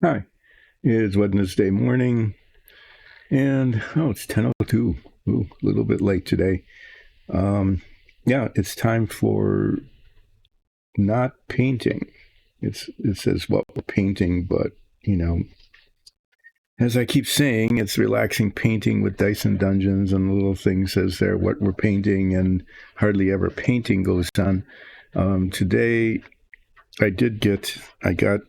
Hi, it's Wednesday morning, and it's 10:02. Ooh, a little bit late today. Um, yeah, it's time for not painting. It says what we're painting, but you know, as I keep saying, it's relaxing painting with Dyson Dungeons, and the little thing says there what we're painting, and hardly ever painting goes on. Today, I got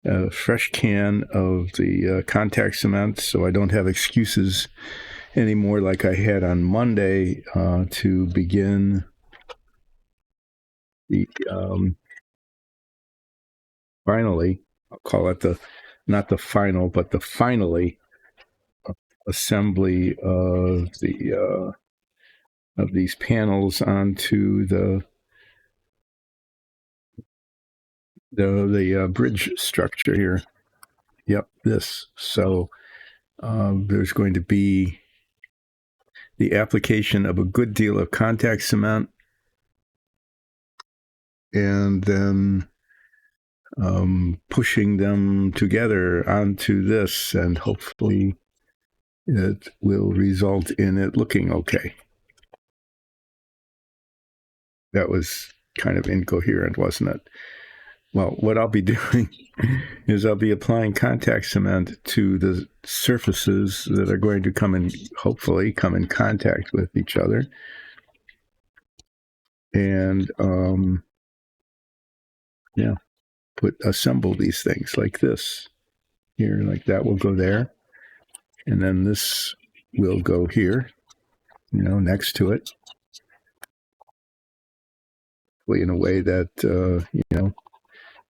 a fresh can of the contact cement, so I don't have excuses anymore like I had on Monday to begin the finally, I'll call it the not the final, but the finally assembly of these panels onto the bridge structure here. Yep, this. So there's going to be the application of a good deal of contact cement, and then pushing them together onto this, and hopefully it will result in it looking okay. That was kind of incoherent, wasn't it? Well, what I'll be doing is I'll be applying contact cement to the surfaces that are going to hopefully come in contact with each other. And assemble these things like this. Here, like that will go there. And then this will go here, next to it. In a way that,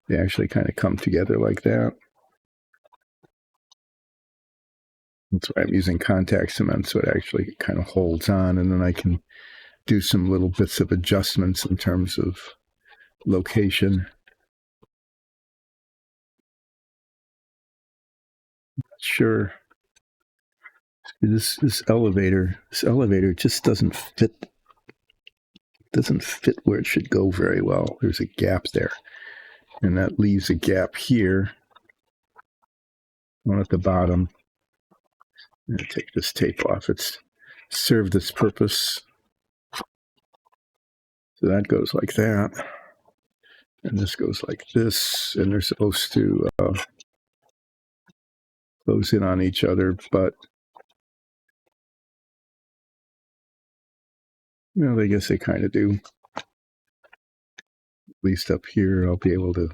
they actually kind of come together like that. That's why I'm using contact cement, so it actually kind of holds on, and then I can do some little bits of adjustments in terms of location. Sure. This elevator just doesn't fit where it should go very well. There's a gap there, and that leaves a gap here, one at the bottom. I'm going to take this tape off. It's served this purpose. So that goes like that. And this goes like this. And they're supposed to close in on each other. But, I guess they kind of do. At least up here, I'll be able to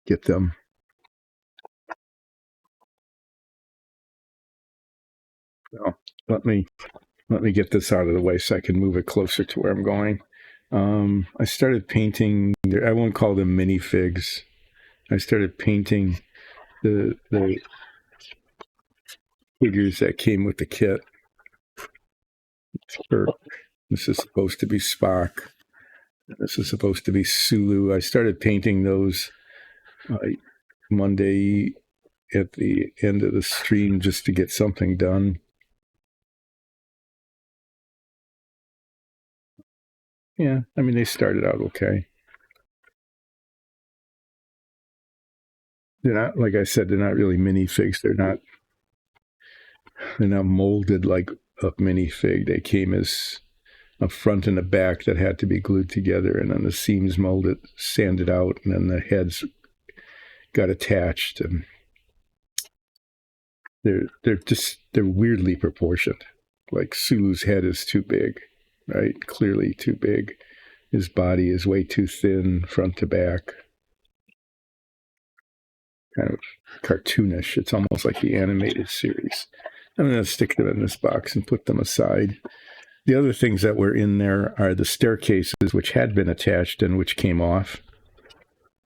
get them. Well, let me get this out of the way so I can move it closer to where I'm going. I started painting. I won't call them minifigs. I started painting the figures that came with the kit. This is supposed to be Spock. This is supposed to be Sulu. I started painting those Monday at the end of the stream just to get something done. Yeah, I mean, they started out okay. They're not, like I said, they're not really minifigs. They're not molded like a minifig. They came as a front and a back that had to be glued together, and then the seams molded, sanded out, and then the heads got attached, and they're weirdly proportioned. Like Sulu's head is too big, right? Clearly too big. His body is way too thin, front to back. Kind of cartoonish. It's almost like the animated series. I'm going to stick them in this box and put them aside. The other things that were in there are the staircases, which had been attached and which came off.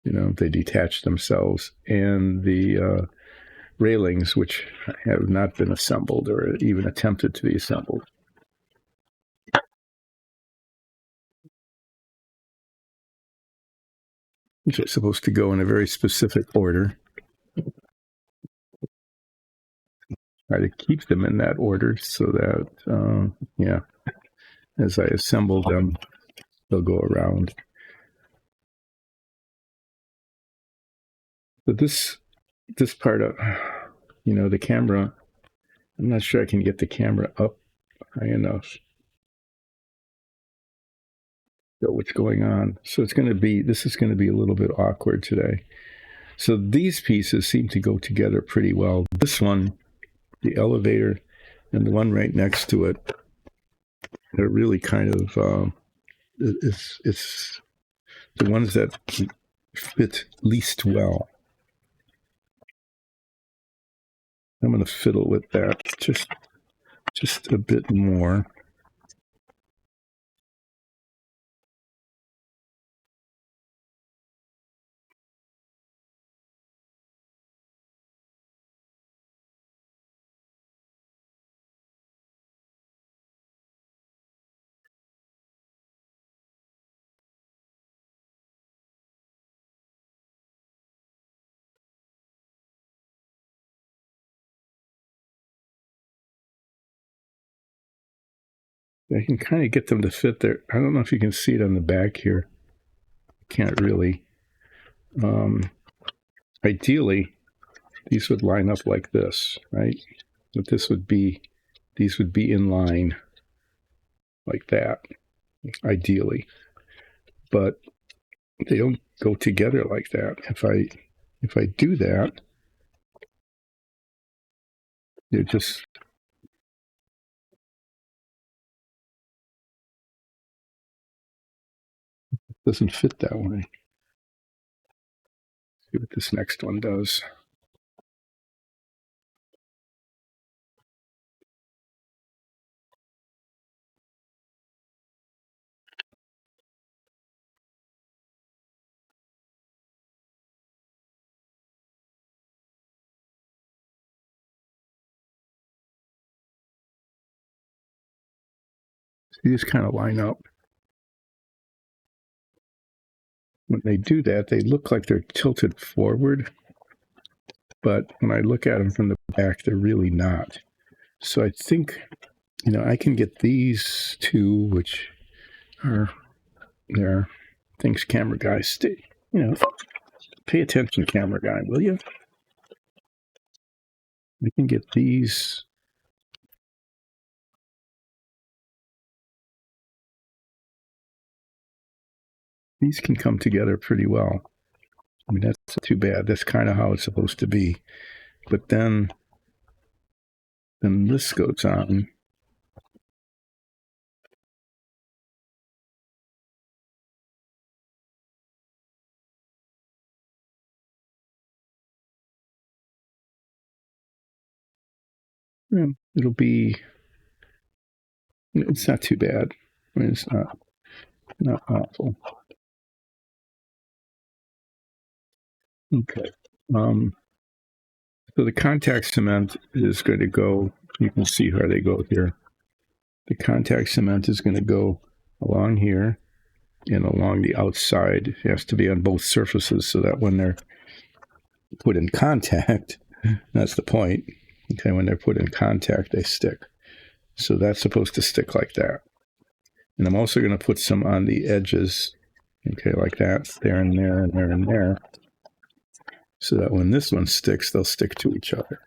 They detached themselves, and the railings, which have not been assembled or even attempted to be assembled. Which are supposed to go in a very specific order. Try to keep them in that order so that, as I assemble them, they'll go around. But this part of, the camera, I'm not sure I can get the camera up high enough. So what's going on? So this is going to be a little bit awkward today. So these pieces seem to go together pretty well. This one, the elevator, and the one right next to it, they're really kind of, it's the ones that fit least well. I'm going to fiddle with that just a bit more. I can kind of get them to fit there. I don't know if you can see it on the back here. Can't really. Ideally, these would line up like this, right? But these would be in line like that, ideally. But they don't go together like that. If I do that, they're just doesn't fit that way. See what this next one does. These kind of line up. When they do that, they look like they're tilted forward, but when I look at them from the back, they're really not. So I think, I can get these two, which are there. Thanks, camera guy. Stay, pay attention, camera guy, will you? I can get these. These can come together pretty well. I mean, that's not too bad. That's kind of how it's supposed to be. But then this goes on. Yeah, it'll be. It's not too bad. I mean, it's not awful. Okay. So the contact cement is going to go. You can see how they go here. The contact cement is going to go along here and along the outside. It has to be on both surfaces so that when they're put in contact, that's the point. Okay, when they're put in contact, they stick. So that's supposed to stick like that. And I'm also going to put some on the edges, okay, like that, there and there and there and there, so that when this one sticks, they'll stick to each other.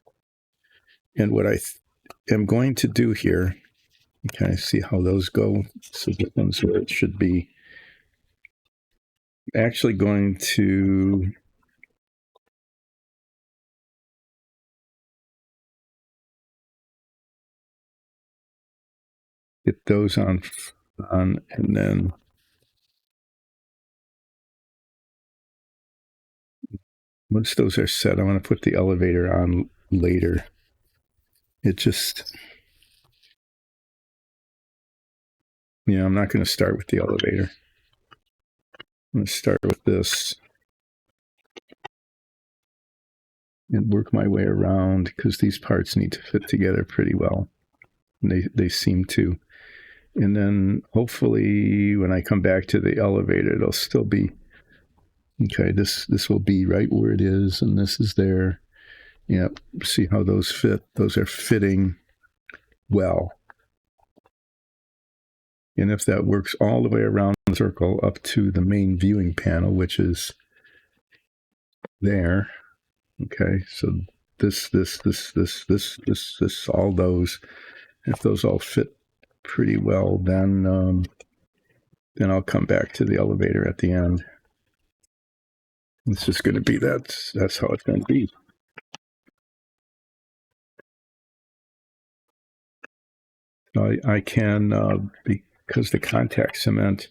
And what I am going to do here, okay, see how those go. So this one's where it should be. Actually going to get those on, and then once those are set, I want to put the elevator on later. It just, I'm not going to start with the elevator. I'm going to start with this and work my way around because these parts need to fit together pretty well. And they seem to. And then hopefully when I come back to the elevator, it'll still be, okay, this will be right where it is, and this is there. Yeah, see how those fit. Those are fitting well. And if that works all the way around the circle up to the main viewing panel, which is there, Okay, so this, all those. If those all fit pretty well, then I'll come back to the elevator at the end. It's just going to be that's how it's going to be. I can because the contact cement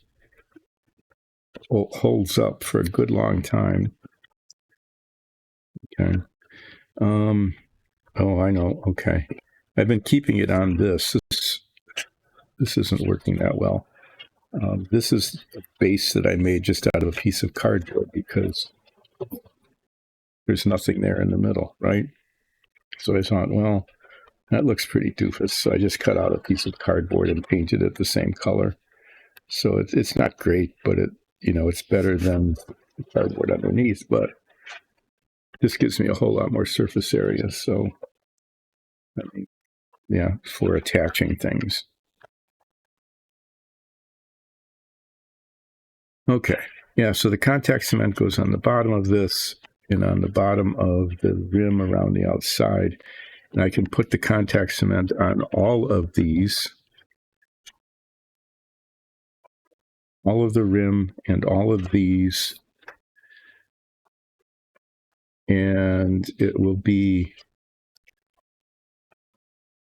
holds up for a good long time. Okay. Oh, I know. Okay. I've been keeping it on this. This isn't working that well. This is a base that I made just out of a piece of cardboard because there's nothing there in the middle, right? So I thought, well, that looks pretty doofus. So I just cut out a piece of cardboard and painted it the same color. So it's not great, but it's better than the cardboard underneath. But this gives me a whole lot more surface area. So, I mean, yeah, for attaching things. Okay. Yeah, so the contact cement goes on the bottom of this and on the bottom of the rim around the outside. And I can put the contact cement on all of these, all of the rim and all of these, and it will be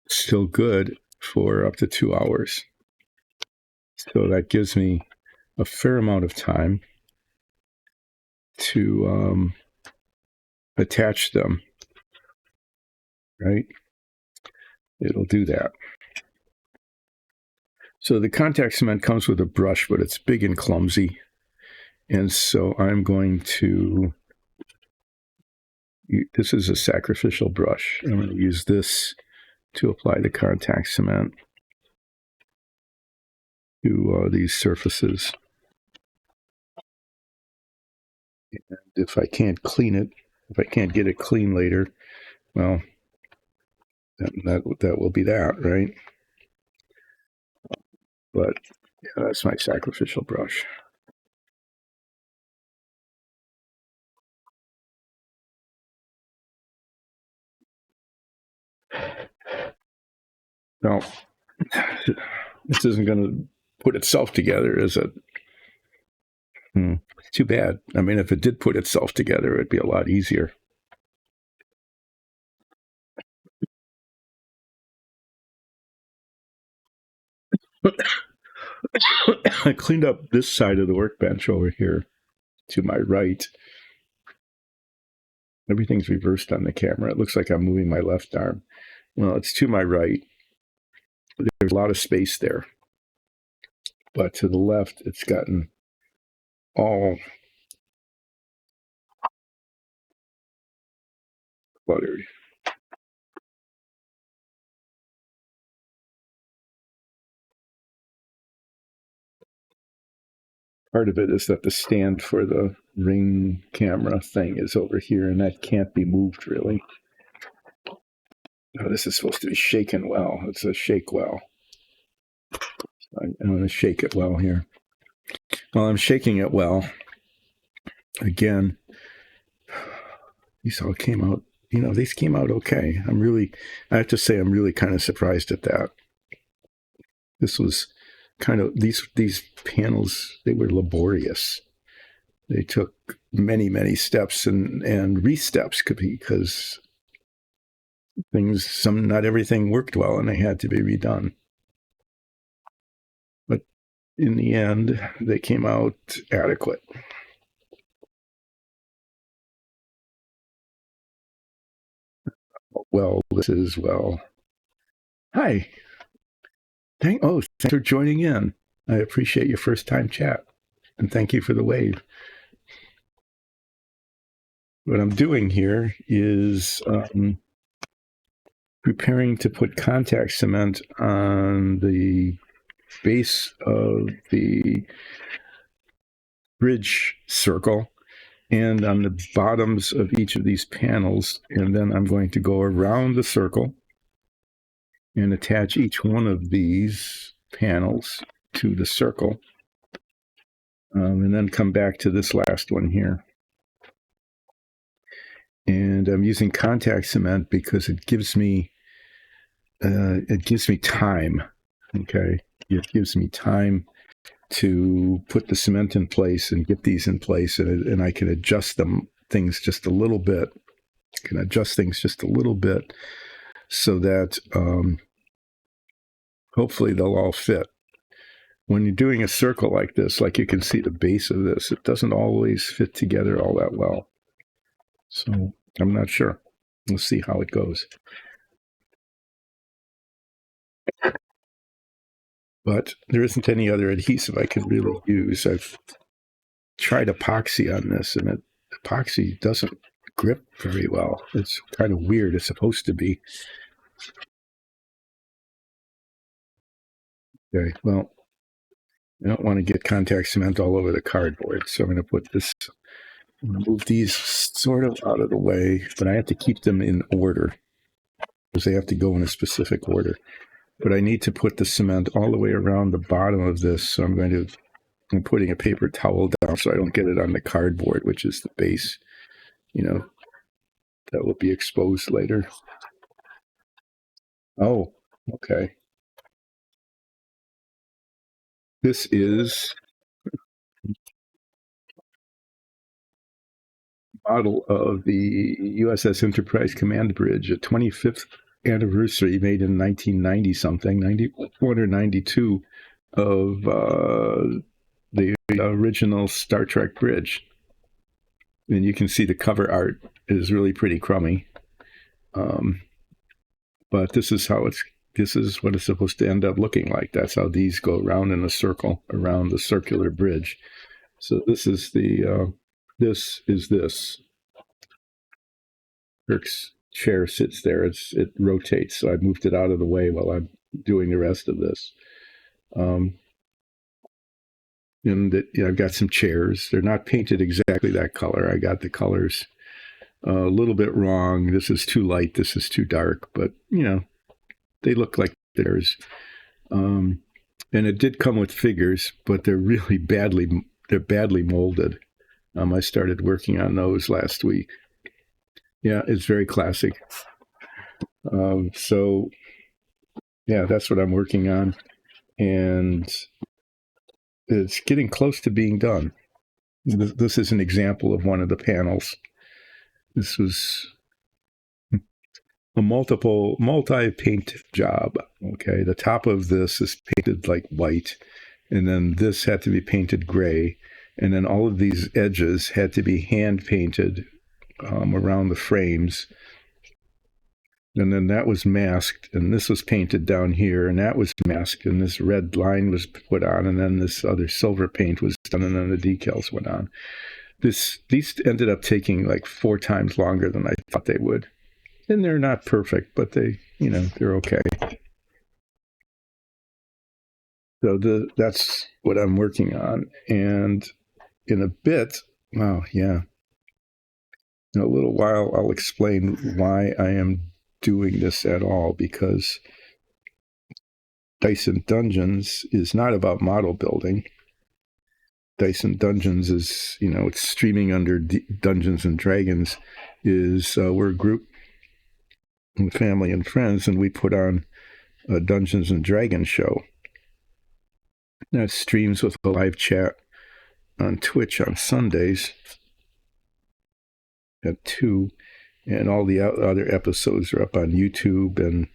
still good for up to 2 hours. So that gives me a fair amount of time to attach them, right? It'll do that. So the contact cement comes with a brush, but it's big and clumsy. And so I'm going to, this is a sacrificial brush. I'm going to use this to apply the contact cement to these surfaces. And if I can't clean it, if I can't get it clean later, well, that will be that, right? But yeah, that's my sacrificial brush. Now, this isn't going to put itself together, is it? Too bad. I mean, if it did put itself together, it'd be a lot easier. I cleaned up this side of the workbench over here to my right. Everything's reversed on the camera. It looks like I'm moving my left arm. Well, it's to my right. There's a lot of space there. But to the left, it's gotten all cluttered. Part of it is that the stand for the Ring camera thing is over here, and that can't be moved really. Oh, this is supposed to be shaken well. It's a shake well. I'm going to shake it well here. While I'm shaking it well, again, these all came out, these came out okay. I have to say, I'm really kind of surprised at that. This was kind of, these panels, they were laborious. They took many, many steps and re-steps because not everything worked well and they had to be redone. But in the end, they came out adequate. Well, this is well. Hi. Thanks for joining in. I appreciate your first time chat. And thank you for the wave. What I'm doing here is preparing to put contact cement on the base of the bridge circle and on the bottoms of each of these panels. And then I'm going to go around the circle and attach each one of these panels to the circle. And then come back to this last one here. And I'm using contact cement because it gives me time. Okay, it gives me time to put the cement in place and get these in place, and I can adjust things just a little bit. So that hopefully they'll all fit. When you're doing a circle like this, like you can see the base of this, it doesn't always fit together all that well. So I'm not sure. We'll see how it goes. But there isn't any other adhesive I can really use. I've tried epoxy on this, and epoxy doesn't grip very well. It's kind of weird. It's supposed to be. Okay, well, I don't want to get contact cement all over the cardboard, so I'm going to move these sort of out of the way, but I have to keep them in order because they have to go in a specific order. But I need to put the cement all the way around the bottom of this, so I'm putting a paper towel down so I don't get it on the cardboard, which is the base, that will be exposed later. Oh, okay. This is a model of the USS Enterprise Command Bridge, a 25th anniversary made in 1990 something, 91 or 92 of the original Star Trek bridge. And you can see the cover art is really pretty crummy. But this is what it's supposed to end up looking like. That's how these go around in a circle around the circular bridge. So this is this. Kirk's chair sits there. It rotates. So I moved it out of the way while I'm doing the rest of this. I've got some chairs. They're not painted exactly that color. I got the colors a little bit wrong. This is too light. This is too dark. But they look like theirs. And it did come with figures, but they're really badly molded. I started working on those last week. Yeah, it's very classic. So yeah, that's what I'm working on, and it's getting close to being done. This is an example of one of the panels. This was a multi-paint job. Okay, the top of this is painted like white, and then this had to be painted gray, and then all of these edges had to be hand painted around the frames. And then that was masked, and this was painted down here, and that was masked, and this red line was put on, and then this other silver paint was done, and then the decals went on. These ended up taking like 4 times longer than I thought they would. And they're not perfect, but they're okay. So that's what I'm working on. And in a bit, in a little while, I'll explain why I am doing this at all, because Dyson Dungeons is not about model building. Dyson Dungeons is, it's streaming under Dungeons and Dragons. We're a group, family and friends, and we put on a Dungeons and Dragons show. That streams with a live chat on Twitch on Sundays at 2. And all the other episodes are up on YouTube, and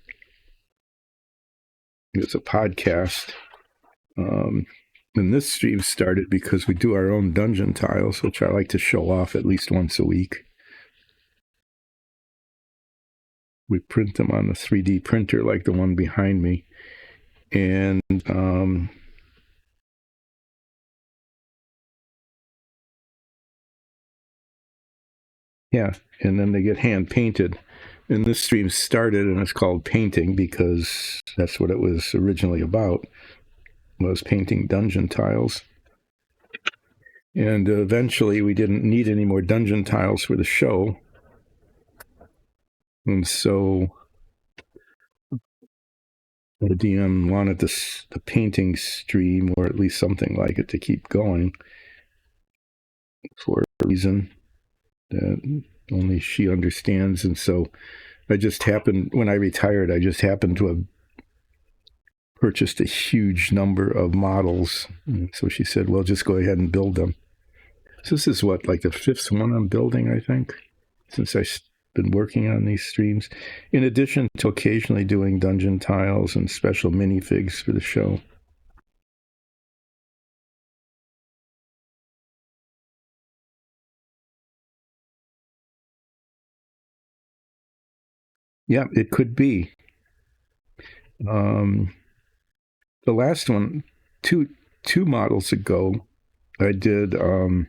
it's a podcast. And this stream started because we do our own dungeon tiles, which I like to show off at least once a week. We print them on a 3D printer like the one behind me. And and then they get hand painted. And this stream started, and it's called Painting because that's what it was originally about, was painting dungeon tiles. And eventually we didn't need any more dungeon tiles for the show. And so the DM wanted the painting stream, or at least something like it, to keep going for a reason that only she understands. And so I just happened, when I retired, I just happened to have purchased a huge number of models. And so she said, well, just go ahead and build them. So this is what, like the fifth one I'm building, I think, since I've been working on these streams, in addition to occasionally doing dungeon tiles and special minifigs for the show. Yeah, it could be. The last one, two models ago, I did the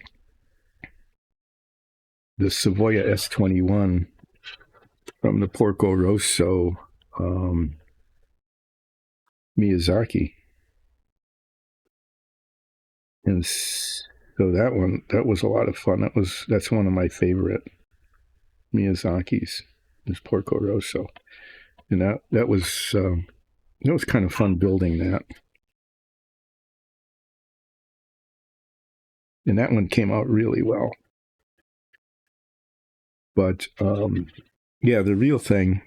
Savoia S21 from the Porco Rosso Miyazaki. And so that was a lot of fun. That's one of my favorite Miyazaki's, is Porco Rosso. And that was kind of fun building that. And that one came out really well. But yeah, the real thing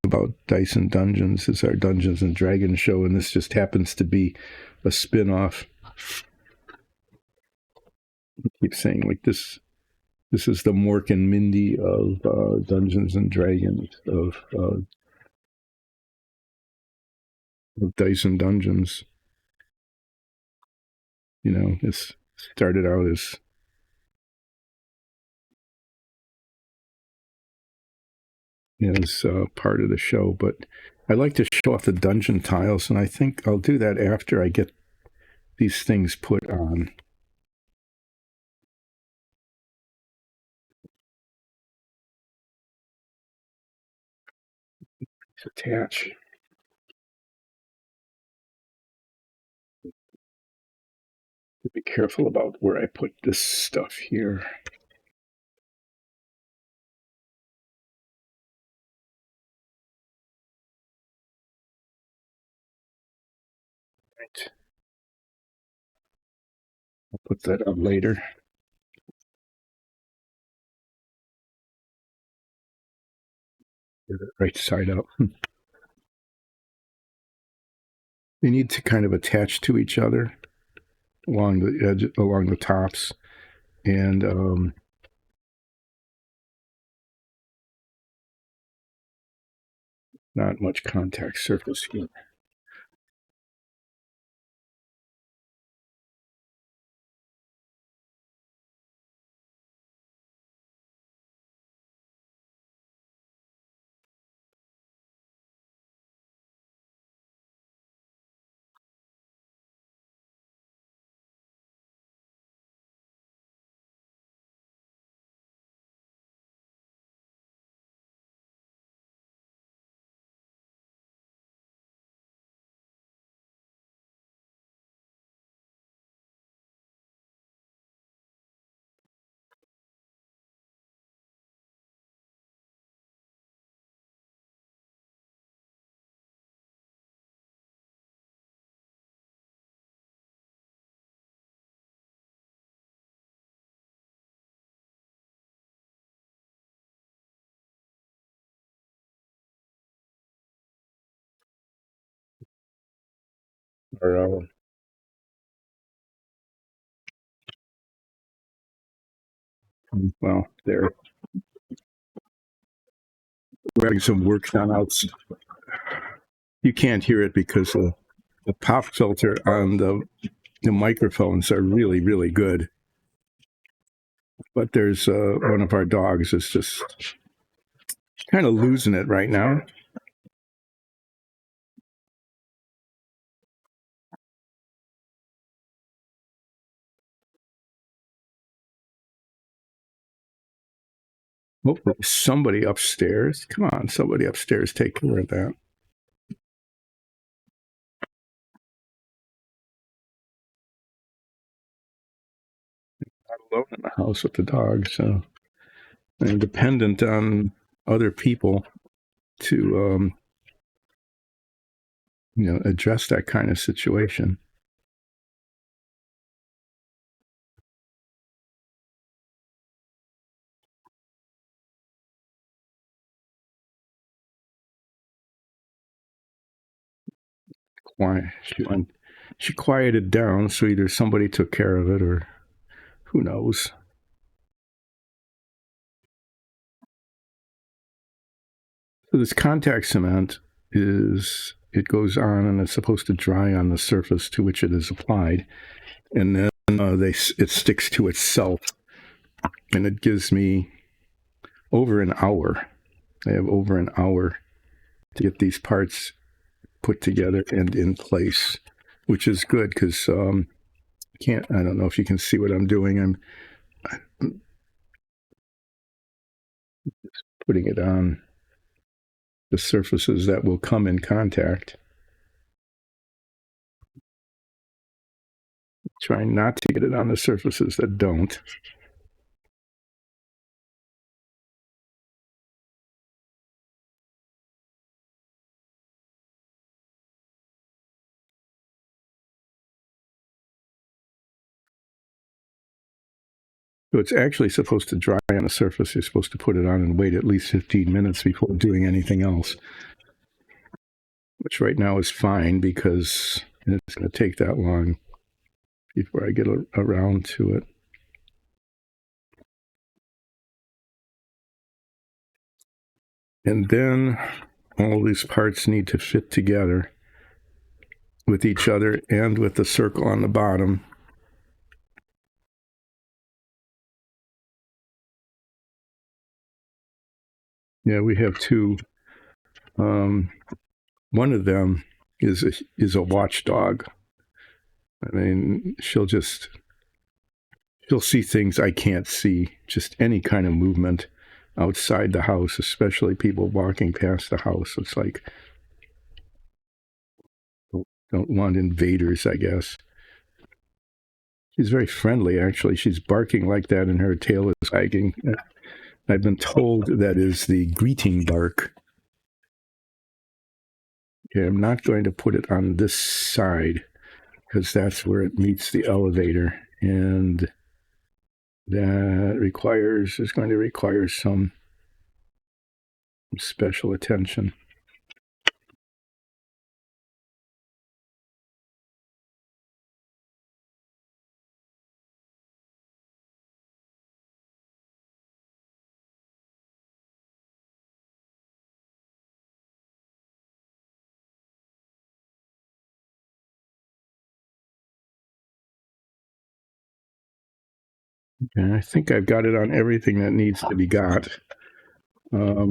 about Dice and Dungeons is our Dungeons and Dragons show, and this just happens to be a spin-off. I keep saying, like, this is the Mork and Mindy of Dungeons and Dragons, of Dice and Dungeons. You know, this started out as part of the show, but I like to show off the dungeon tiles, and I think I'll do that after I get these things put on. Attach. Be careful about where I put this stuff here. Right. I'll put that on later. Get it right side up. They need to kind of attach to each other along the edge, along the tops, and not much contact surface here. Or well, there. We're having some work done out. You can't hear it because the pop filter on the microphones are really, really good. But there's one of our dogs is just kind of losing it right now. Oh, somebody upstairs. Come on, somebody upstairs, take care of that. Not alone in the house with the dog, so I'm dependent on other people to address that kind of situation. quiet. She quieted down, so either somebody took care of it or who knows. So this contact cement it goes on and it's supposed to dry on the surface to which it is applied, and then it sticks to itself, and it gives me over an hour. I have over an hour to get these parts put together and in place, which is good because I don't know if you can see what I'm doing. I'm putting it on the surfaces that will come in contact. Trying not to get it on the surfaces that don't. So it's actually supposed to dry on the surface. You're supposed to put it on and wait at least 15 minutes before doing anything else, which right now is fine because it's going to take that long before I get around to it. And then all these parts need to fit together with each other and with the circle on the bottom. Yeah, we have two. One of them is a watchdog. I mean, she'll see things I can't see, just any kind of movement outside the house, especially people walking past the house. It's like, don't want invaders, I guess. She's very friendly, actually. She's barking like that and her tail is wagging. I've been told that is the greeting bark. Okay, I'm not going to put it on this side because that's where it meets the elevator. And that is going to require some special attention. And I think I've got it on everything that needs to be got. At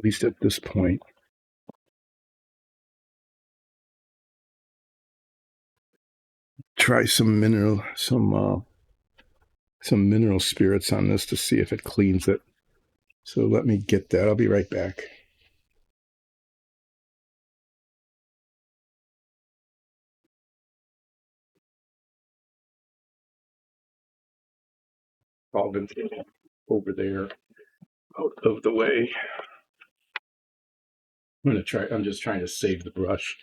least at this point. Try some mineral spirits on this to see if it cleans it. So let me get that. I'll be right back. All been over there, out of the way. I'm just trying to save the brush.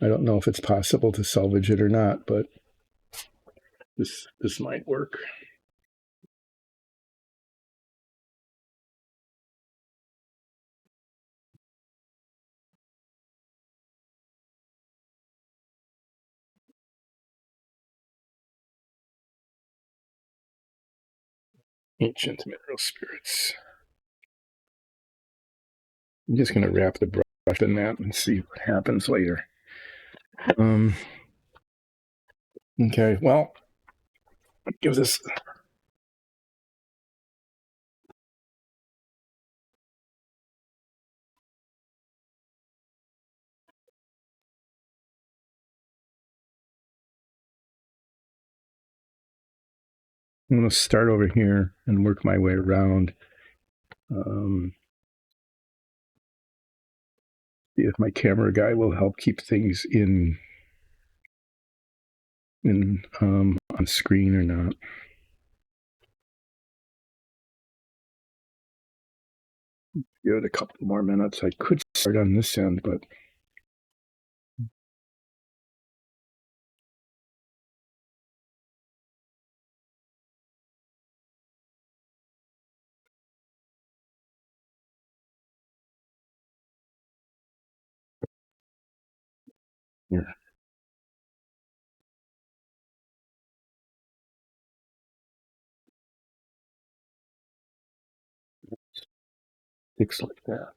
I don't know if it's possible to salvage it or not, but this might work. Ancient mineral spirits. I'm just going to wrap the brush in that and see what happens later. Okay, well, give this. I'm going to start over here and work my way around. See if my camera guy will help keep things on screen or not. Give it a couple more minutes. I could start on this end, but Here. Sticks like that.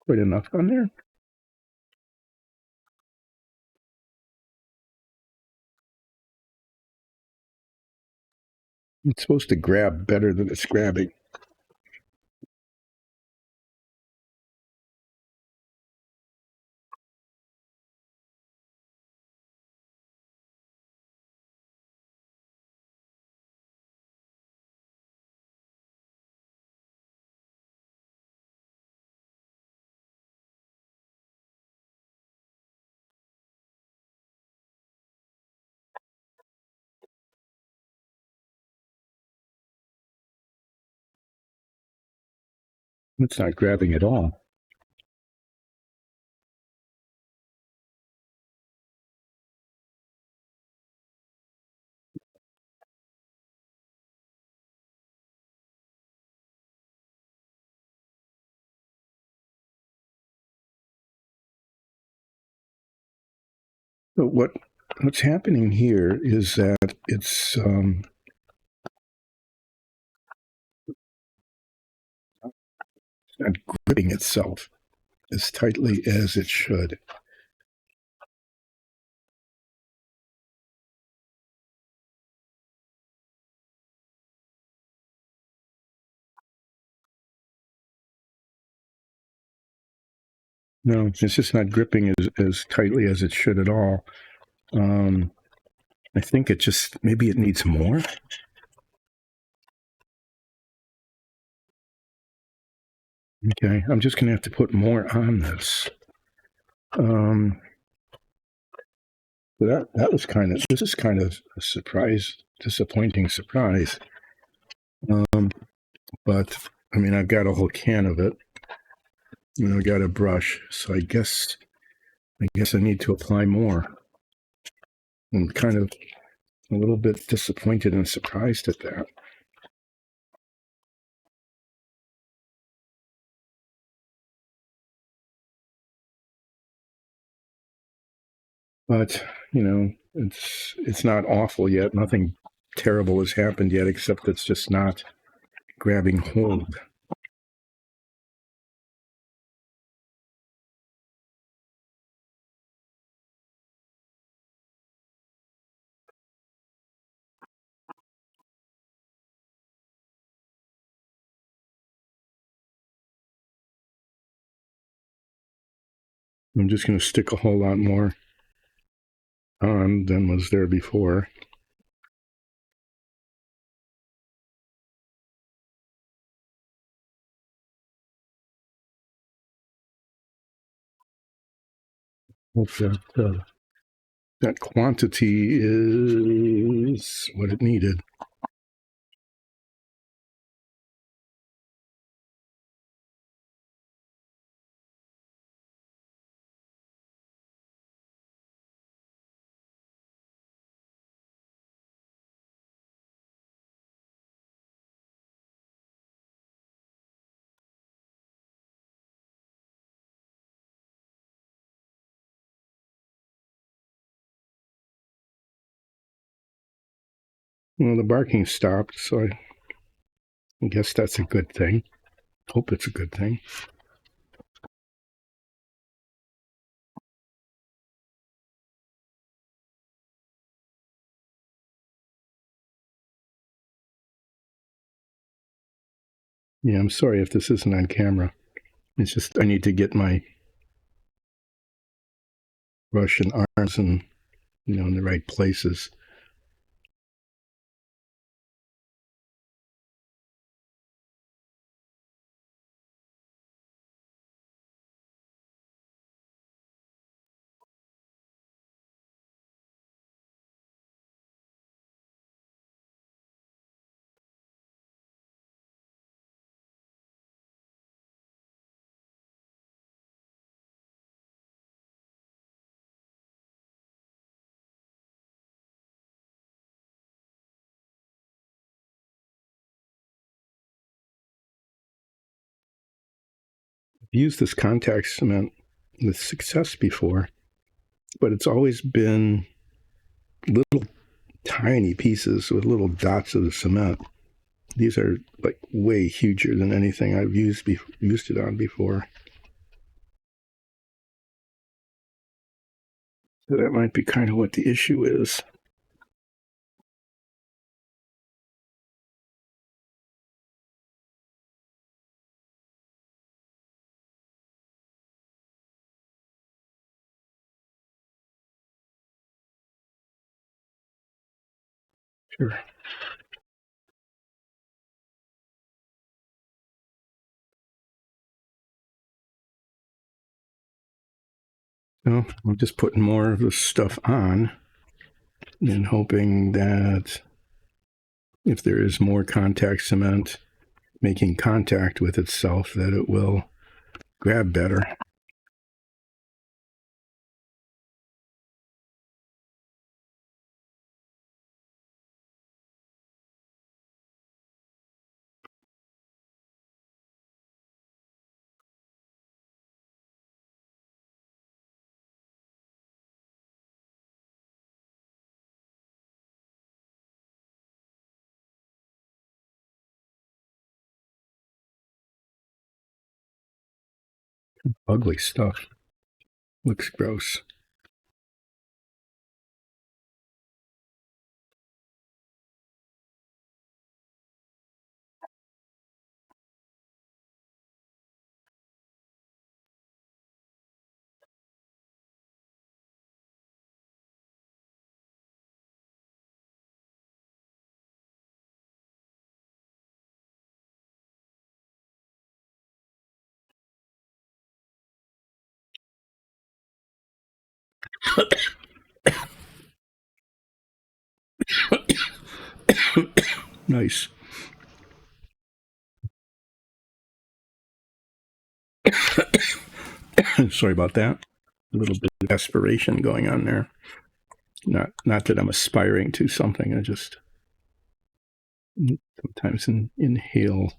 Quite enough on there. It's supposed to grab better than it's grabbing. It's not grabbing at all. But what's happening here is that it's not gripping itself as tightly as it should. No, it's just not gripping as tightly as it should at all. I think maybe it needs more. Okay, I'm just going to have to put more on this. That was this is kind of a disappointing surprise. But I mean, I've got a whole can of it. I got a brush, so I guess I need to apply more. I'm kind of a little bit disappointed and surprised at that. But it's not awful yet. Nothing terrible has happened yet, except it's just not grabbing hold. I'm just going to stick a whole lot more on than was there before. Hope that quantity is what it needed. Well, the barking stopped, so I guess that's a good thing. Hope it's a good thing. Yeah, I'm sorry if this isn't on camera. It's just I need to get my Russian arms and in the right places. I've used this contact cement with success before, but it's always been little tiny pieces with little dots of the cement. These are like way huger than anything I've used it on before. So that might be kind of what the issue is. Sure. Well, I'm just putting more of this stuff on and hoping that if there is more contact cement making contact with itself, that it will grab better. Ugly stuff. Looks gross. Nice. Sorry about that. A little bit of aspiration going on there. Not that I'm aspiring to something. I just sometimes inhale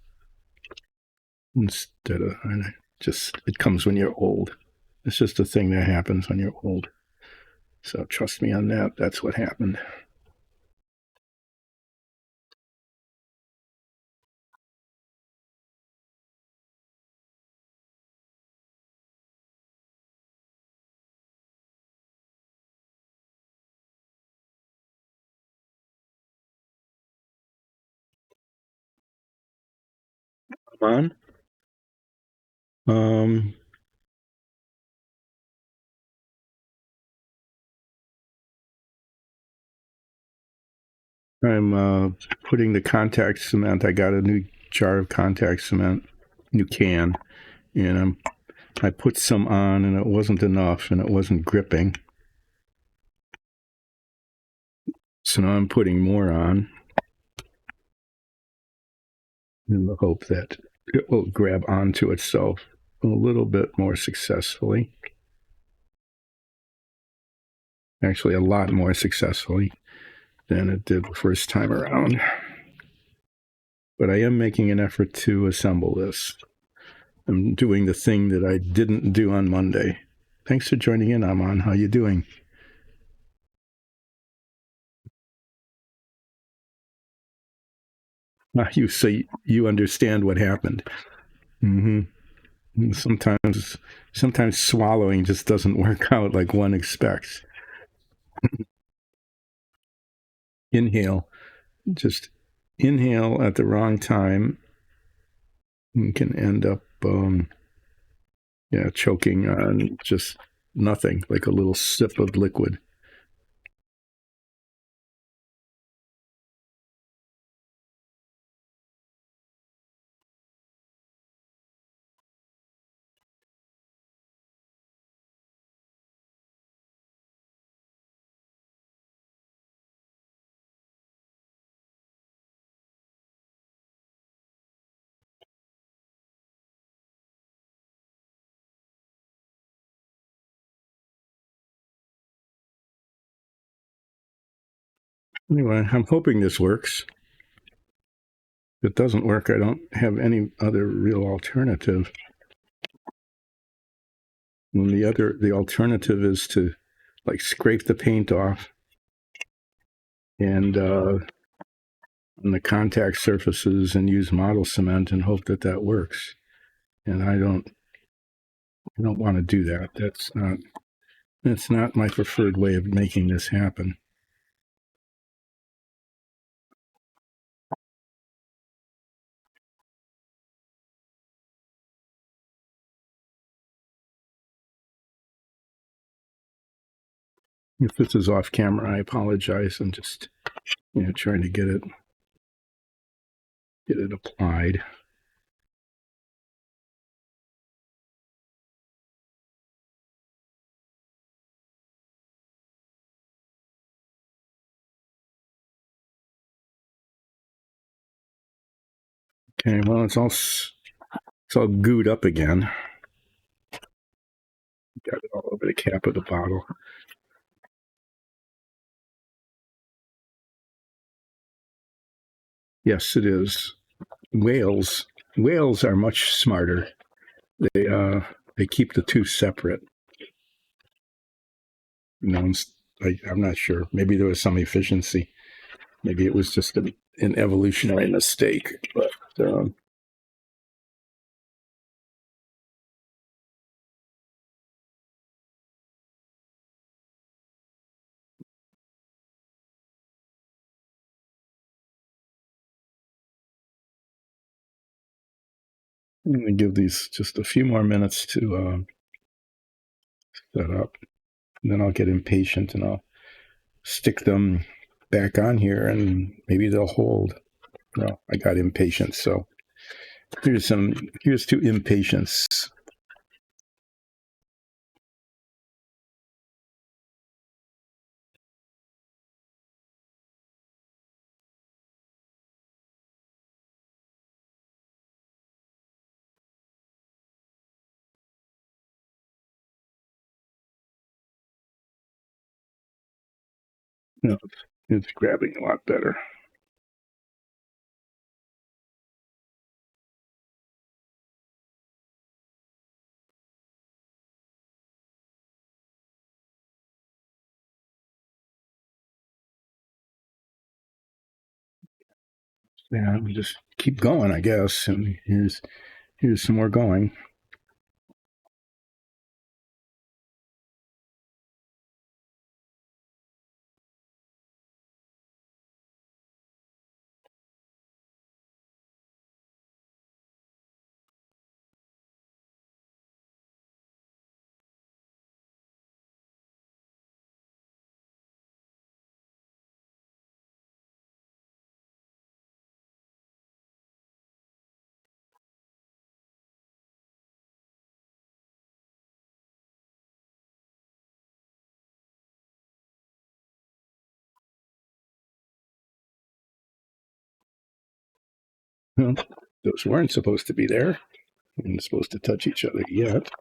instead of. And it comes when you're old. It's just a thing that happens when you're old. So trust me on that. That's what happened. Come on. I'm putting the contact cement. I got a new jar of contact cement, new can, and I put some on, and it wasn't enough, and it wasn't gripping. So now I'm putting more on in the hope that it will grab onto itself a little bit more successfully. Actually, a lot more successfully than it did the first time around. But I am making an effort to assemble this. I'm doing the thing that I didn't do on Monday. Thanks for joining in, Aman. How you doing? You say you understand what happened. Hmm. Sometimes swallowing just doesn't work out like one expects. Inhale, just inhale at the wrong time, and can end up, choking on just nothing, like a little sip of liquid. Anyway, I'm hoping this works. If it doesn't work, I don't have any other real alternative. And the alternative is to like scrape the paint off and on the contact surfaces and use model cement and hope that that works. And I don't want to do that. That's not my preferred way of making this happen. If this is off camera, I apologize. I'm just trying to get it applied. Okay, well it's all gooed up again. Got it all over the cap of the bottle. Yes, it is. Whales are much smarter. They keep the two separate. You know, I'm not sure. Maybe there was some efficiency. Maybe it was just an evolutionary mistake. But I'm going to give these just a few more minutes to set up. And then I'll get impatient and I'll stick them back on here and maybe they'll hold. Well, I got impatient, so here's to impatience. No, it's grabbing a lot better. Yeah, we just keep going, I guess. And here's some more going. Well, those weren't supposed to be there. We weren't supposed to touch each other yet.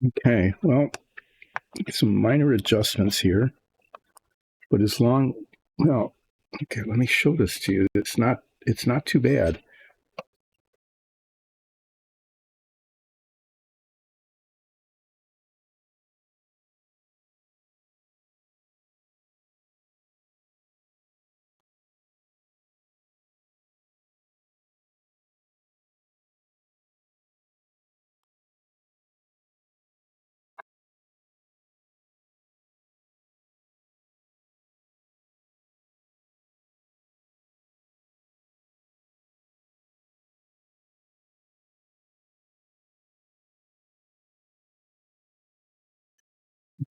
Okay, well, some minor adjustments here, but as long, well, okay, let me show this to you. It's not too bad.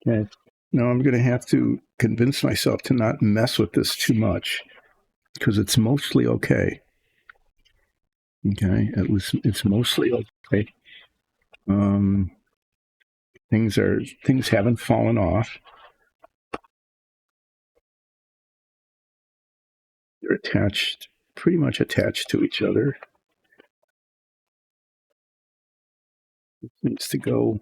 Okay. Now I'm going to have to convince myself to not mess with this too much because it's mostly okay. Okay, it's mostly okay. Um, things haven't fallen off. They're attached, pretty much attached to each other. It needs to go.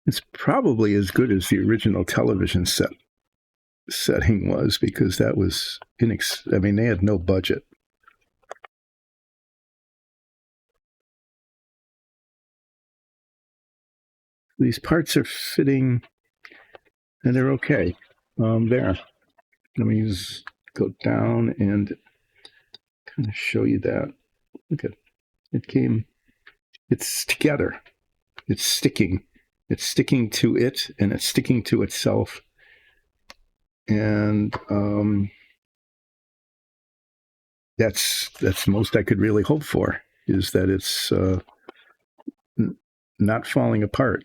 It's probably as good as the original television setting was because that was I mean, they had no budget. These parts are fitting, and they're okay. There. Let me just go down and kind of show you that. Look at it came. It's together. It's sticking. It's sticking to it, and it's sticking to itself. And that's most I could really hope for is that it's not falling apart.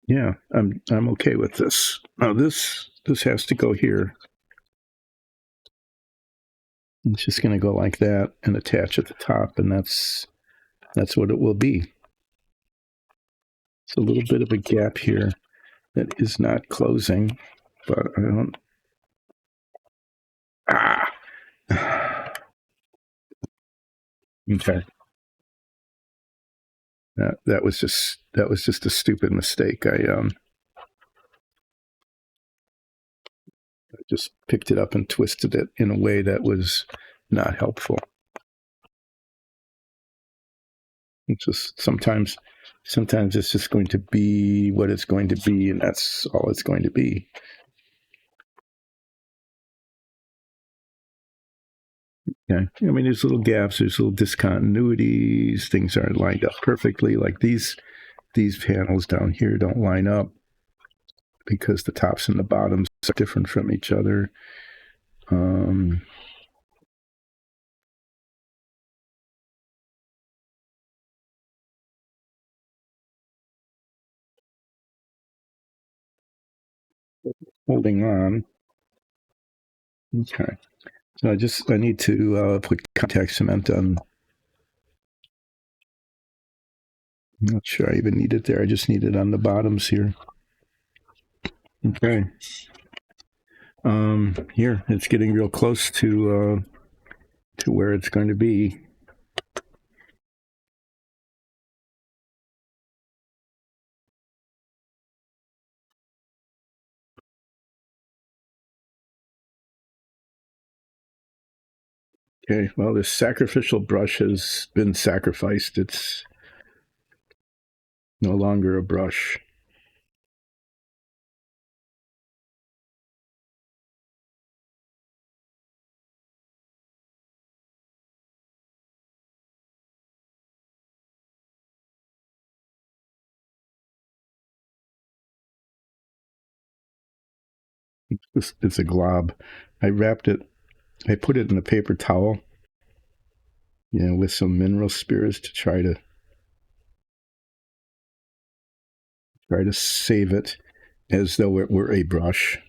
Yeah, I'm okay with this. Now this has to go here. It's just going to go like that and attach at the top, and that's what it will be. It's a little bit of a gap here that is not closing, but I don't. Ah. Okay. That was just a stupid mistake. I just picked it up and twisted it in a way that was not helpful. It's just sometimes it's just going to be what it's going to be, and that's all it's going to be. Yeah, I mean, there's little gaps, there's little discontinuities. Things aren't lined up perfectly. Like these panels down here don't line up because the tops and the bottoms are different from each other. Holding on. Okay. So I need to put contact cement on. I'm not sure I even need it there. I just need it on the bottoms here. Okay. Here, it's getting real close to where it's going to be. Okay, well, this sacrificial brush has been sacrificed. It's no longer a brush. It's a glob. I wrapped it. I put it in a paper towel with some mineral spirits to try to save it as though it were a brush.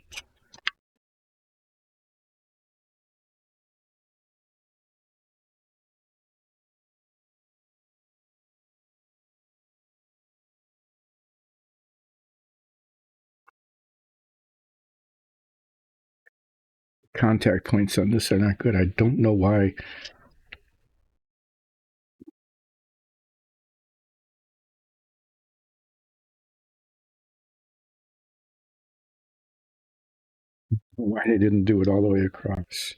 Contact points on this are not good. I don't know why. Why they didn't do it all the way across.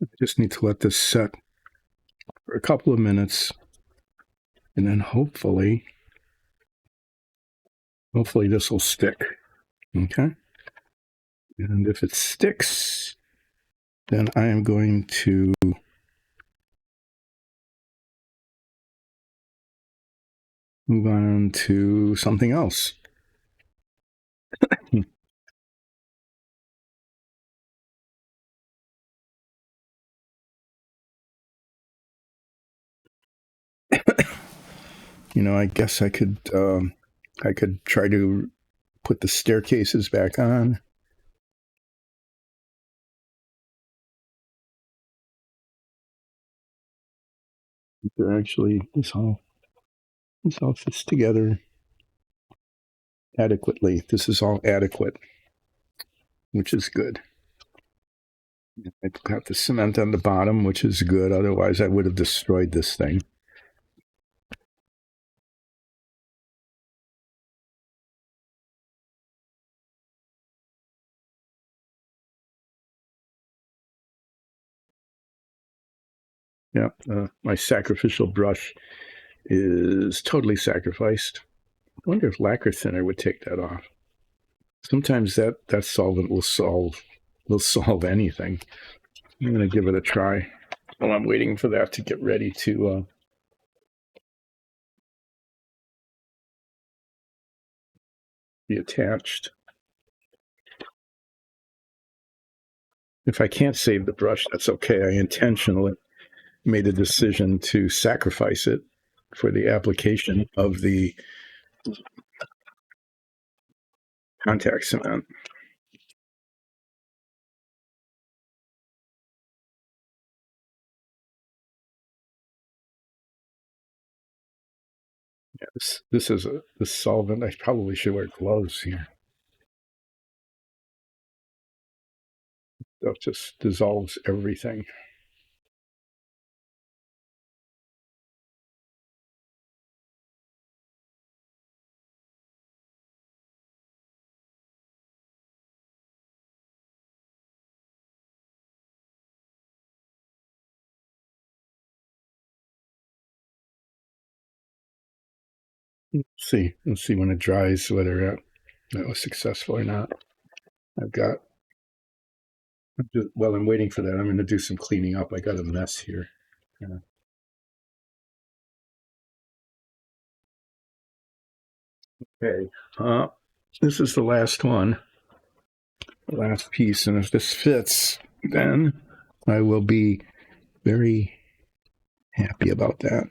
I just need to let this set for a couple of minutes, and then hopefully this will stick. Okay. And if it sticks, then I am going to move on to something else. I guess I could try to put the staircases back on. They're actually this all fits together adequately. This is all adequate, which is good. I've got the cement on the bottom, which is good. Otherwise, I would have destroyed this thing. Yeah, my sacrificial brush is totally sacrificed. I wonder if lacquer thinner would take that off. Sometimes that solvent will solve anything. I'm going to give it a try while I'm waiting for that to get ready to be attached. If I can't save the brush, that's okay. I intentionally made a decision to sacrifice it for the application of the contact cement. Yeah, this is this solvent. I probably should wear gloves here. That just dissolves everything. Let's see when it dries whether that was successful or not. I've got, while I'm waiting for that, I'm going to do some cleaning up. I got a mess here. Yeah. Okay. This is the last one, the last piece. And if this fits, then I will be very happy about that.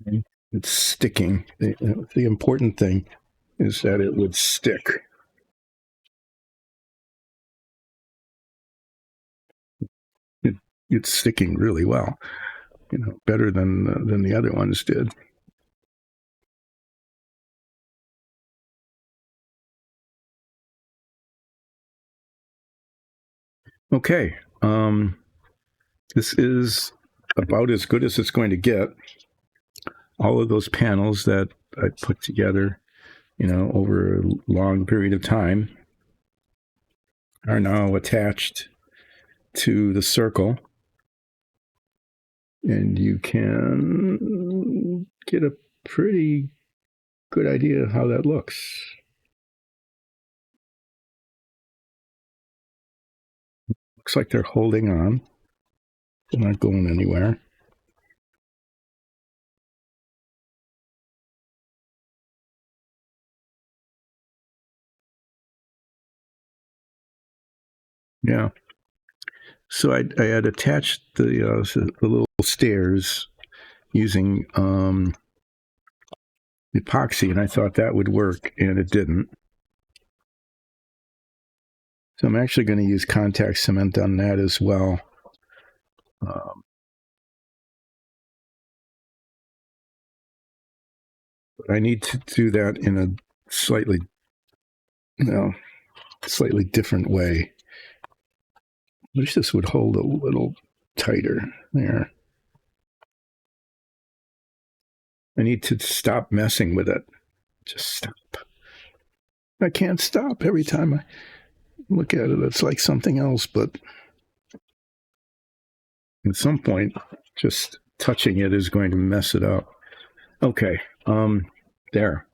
Okay. It's sticking. The important thing is that it would stick. It's sticking really well, better than the other ones did. Okay, this is about as good as it's going to get. All of those panels that I put together, over a long period of time are now attached to the circle, and you can get a pretty good idea of how that looks. Looks like they're holding on. They're not going anywhere. Yeah. So I had attached the little stairs using epoxy, and I thought that would work, and it didn't. So I'm actually going to use contact cement on that as well. But I need to do that in a slightly different way. I wish this would hold a little tighter there. I need to stop messing with it. Just stop. I can't stop. Every time I look at it, it's like something else, but at some point, just touching it is going to mess it up. Okay, there.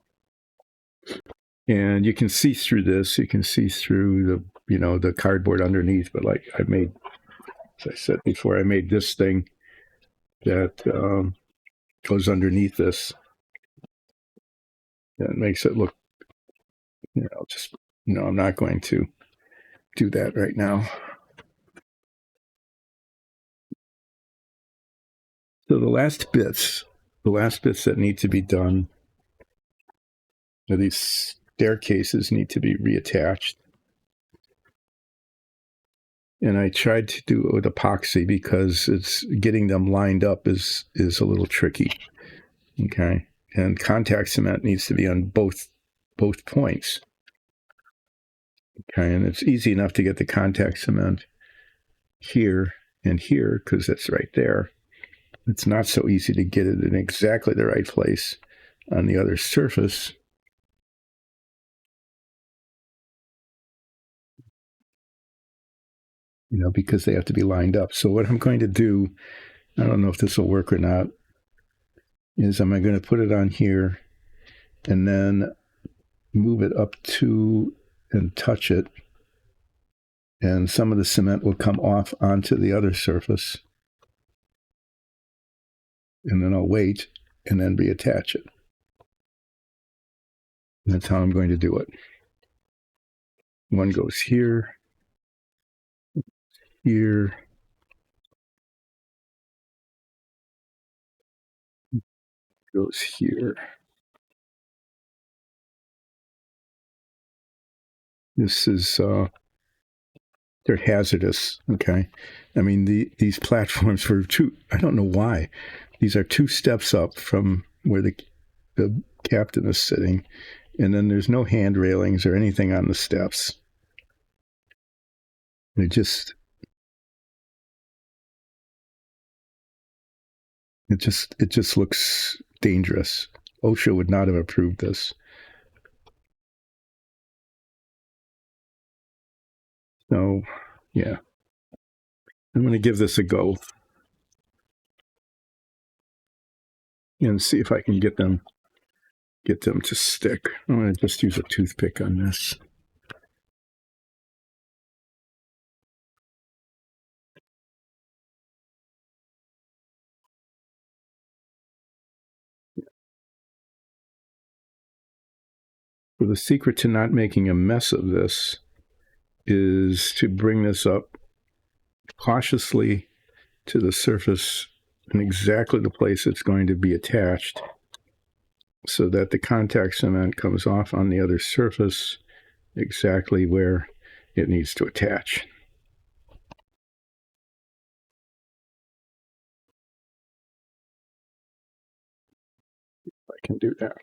And you can see through this. You can see through the cardboard underneath. But like I made, as I said before, I made this thing that goes underneath this. That makes it look, I'm not going to do that right now. So the last bits that need to be done, these staircases need to be reattached. And I tried to do it with epoxy because it's getting them lined up is a little tricky. Okay. And contact cement needs to be on both points. Okay. And it's easy enough to get the contact cement here and here because it's right there. It's not so easy to get it in exactly the right place on the other surface. Because they have to be lined up. So what I'm going to do, I don't know if this will work or not, is I'm going to put it on here and then move it up to and touch it. And some of the cement will come off onto the other surface. And then I'll wait and then reattach it. And that's how I'm going to do it. One goes here, here, goes here. This is, they're hazardous, okay? I mean, these platforms were I don't know why. These are 2 steps up from where the captain is sitting, and then there's no hand railings or anything on the steps. It just looks dangerous. OSHA would not have approved this. So, yeah. I'm going to give this a go and see if I can get them to stick. I'm going to just use a toothpick on this. So the secret to not making a mess of this is to bring this up cautiously to the surface in exactly the place it's going to be attached. so that the contact cement comes off on the other surface exactly where it needs to attach. I can do that.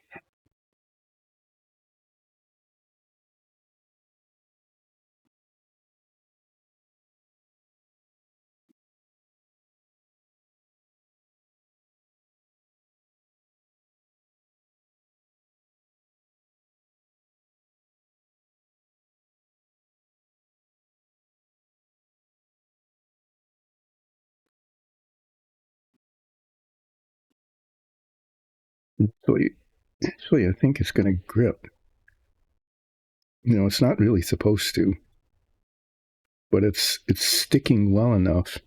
Actually, I think it's going to grip. It's not really supposed to, but it's sticking well enough.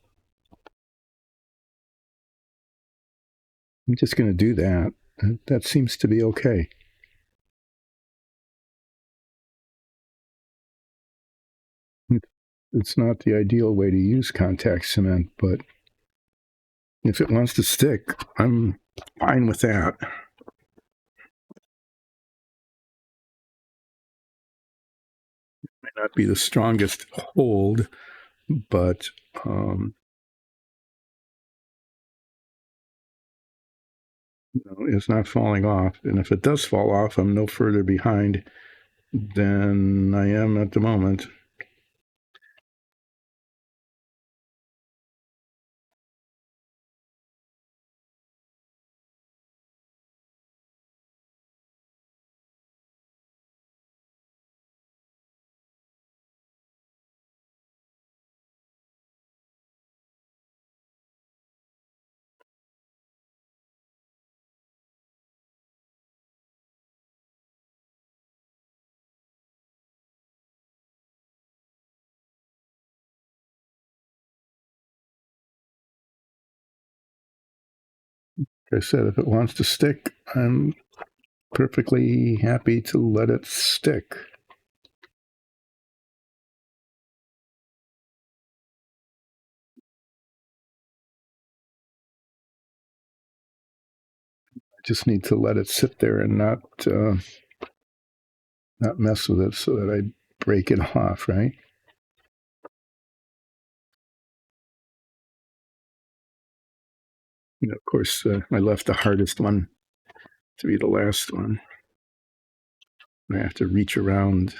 I'm just going to do that. That seems to be okay. It's not the ideal way to use contact cement, but if it wants to stick, I'm fine with that. It may not be the strongest hold, but it's not falling off. And if it does fall off, I'm no further behind than I am at the moment. Like I said, if it wants to stick, I'm perfectly happy to let it stick. I just need to let it sit there and not mess with it so that I break it off, right? Of course, I left the hardest one to be the last one. I have to reach around.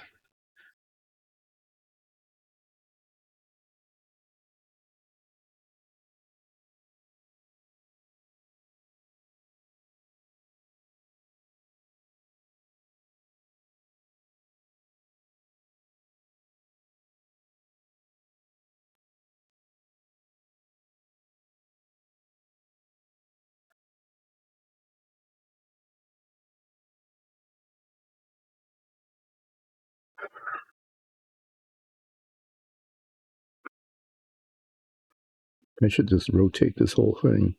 I should just rotate this whole thing,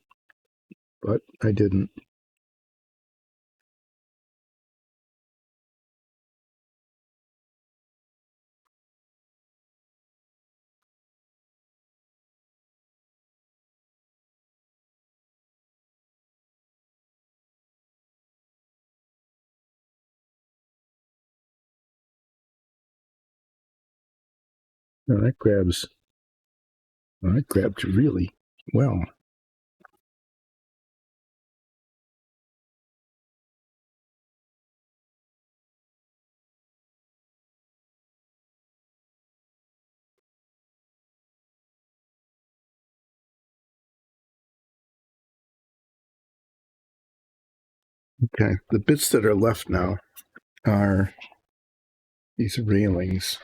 but I didn't. No, that grabs really well. Okay, the bits that are left now are these railings.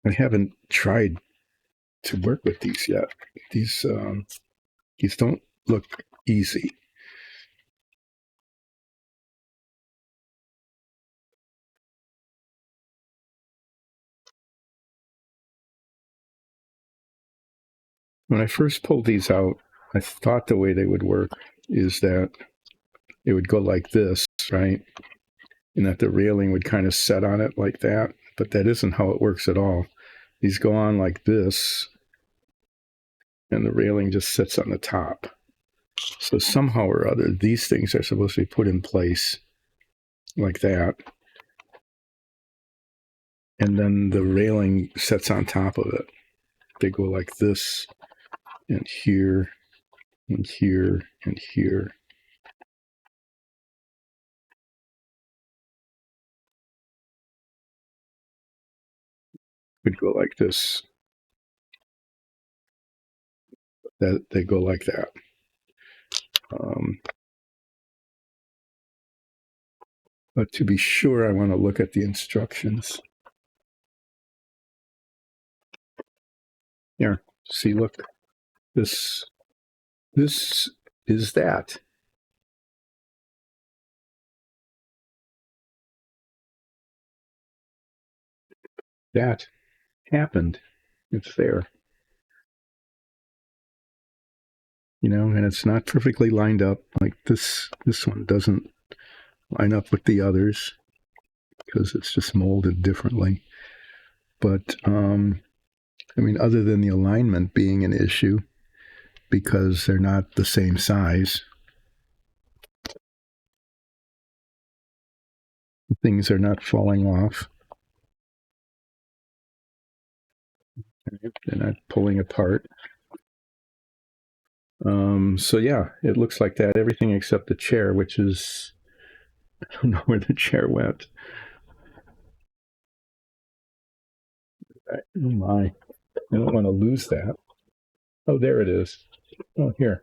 I haven't tried to work with these yet. These don't look easy. When I first pulled these out, I thought the way they would work is that it would go like this, right? And that the railing would kind of set on it like that. But that isn't how it works at all. These go on like this, and the railing just sits on the top. So somehow or other, these things are supposed to be put in place like that. And then the railing sets on top of it. They go like this, and here, and here, and here. Could go like this. That they go like that. But to be sure, I want to look at the instructions. Here, see, look, this is that. That happened. It's there. You know, and it's not perfectly lined up. Like this one doesn't line up with the others because it's just molded differently. But I mean, other than the alignment being an issue because they're not the same size, things are not falling off. They're not pulling apart. So yeah, it looks like that. Everything except the chair, which is, I don't know where the chair went. Oh my, I don't want to lose that. Oh, there it is. Oh, here.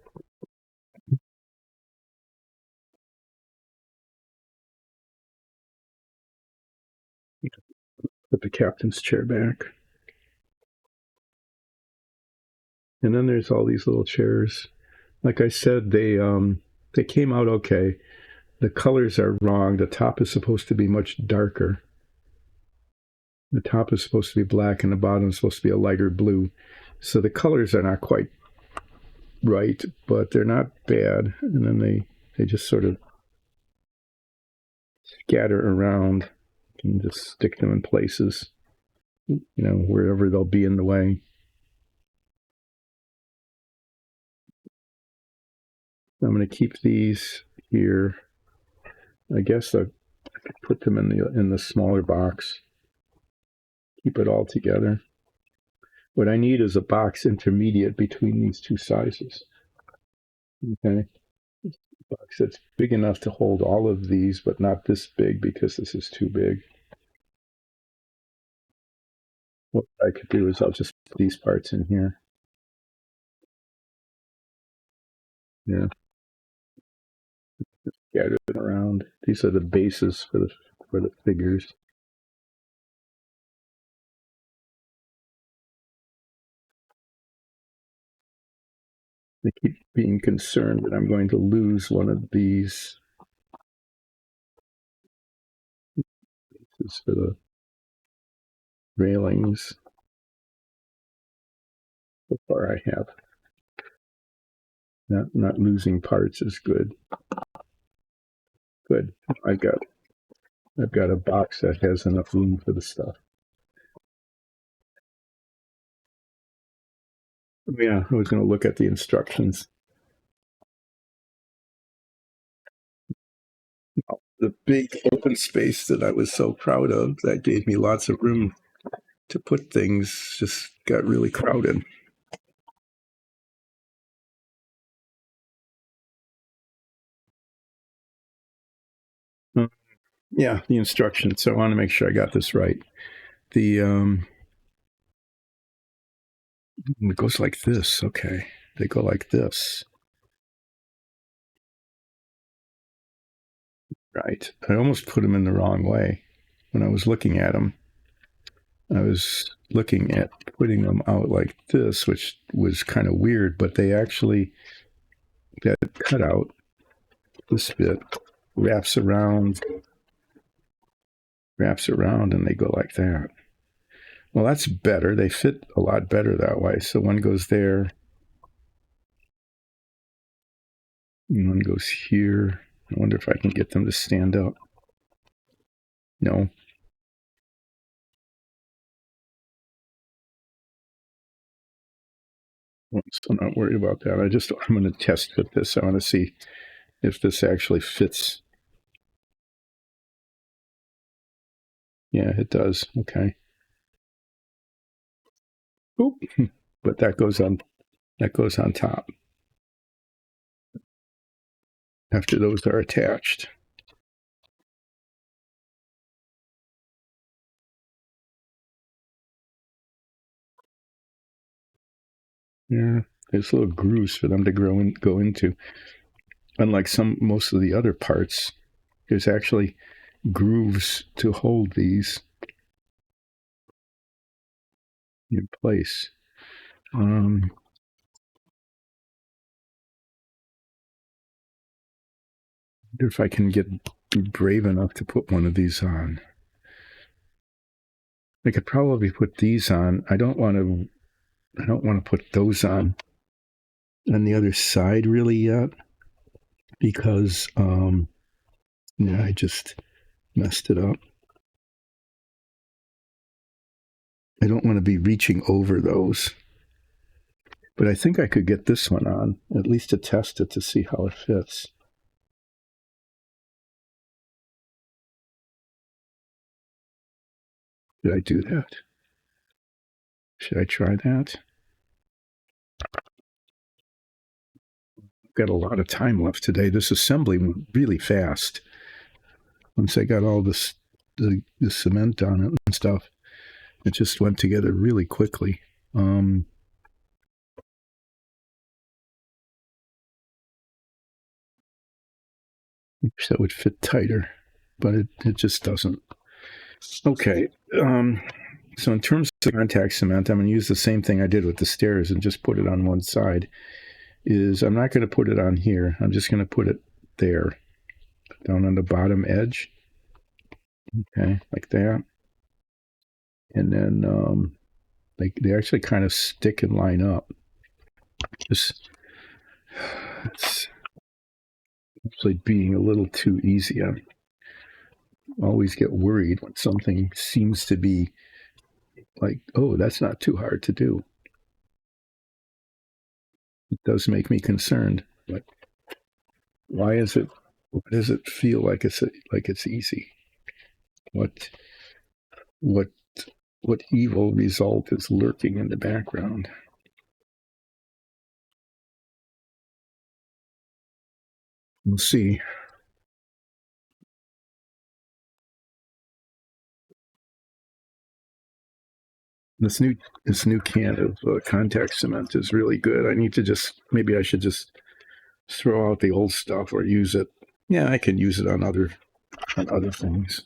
Put the captain's chair back. And then there's all these little chairs. Like I said, they came out okay. The colors are wrong. The top is supposed to be much darker. The top is supposed to be black and the bottom is supposed to be a lighter blue. So the colors are not quite right, but they're not bad. And then they just sort of scatter around. You can just stick them in places, you know, wherever they'll be in the way. I'm going to keep these here. I guess I could put them in the smaller box. Keep it all together. What I need is a box intermediate between these two sizes. Okay. A box that's big enough to hold all of these, but not this big because this is too big. What I could do is I'll just put these parts in here. Yeah. Scatter it around. These are the bases for the figures. I keep being concerned that I'm going to lose one of these. This is for the railings. So far I have. Not losing parts is good. Good. I've got a box that has enough room for the stuff. Yeah, I was going to look at the instructions. The big open space that I was so proud of, that gave me lots of room to put things, just got really crowded. Yeah, the instructions. So I want to make sure I got this right. It goes like this. Okay, they go like this. Right. I almost put them in the wrong way when I was looking at them. I was looking at putting them out like this, which was kind of weird, but they actually, that cutout, this bit, wraps around, and they go like that. Well, that's better. They fit a lot better that way. So one goes there, and one goes here. I wonder if I can get them to stand up. No. So not worried about that. I'm going to test with this. I want to see if this actually fits. Yeah, it does. Okay. Oop. But that goes on top after those are attached. Yeah, there's little grooves for them to go into. Unlike most of the other parts, there's actually grooves to hold these in place. Wonder if I can be brave enough to put one of these on. I could probably put these on. I don't want to put those on the other side really yet because I just messed it up. I don't want to be reaching over those. But I think I could get this one on, at least to test it to see how it fits. Did I do that? Should I try that? I've got a lot of time left today. This assembly went really fast. Once I got all the cement on it and stuff, it just went together really quickly. Wish that would fit tighter, but it just doesn't. Okay. So in terms of contact cement, I'm going to use the same thing I did with the stairs and just put it on one side. I'm not going to put it on here. I'm just going to put it there, down on the bottom edge. Okay, like that. And then they actually kind of stick and line up. It's actually being a little too easy. I always get worried when something seems to be like, oh, that's not too hard to do. It does make me concerned. Like, why does it feel like it's easy? What evil result is lurking in the background? We'll see. This new can of contact cement is really good. Maybe I should just throw out the old stuff or use it. Yeah, I can use it on other things.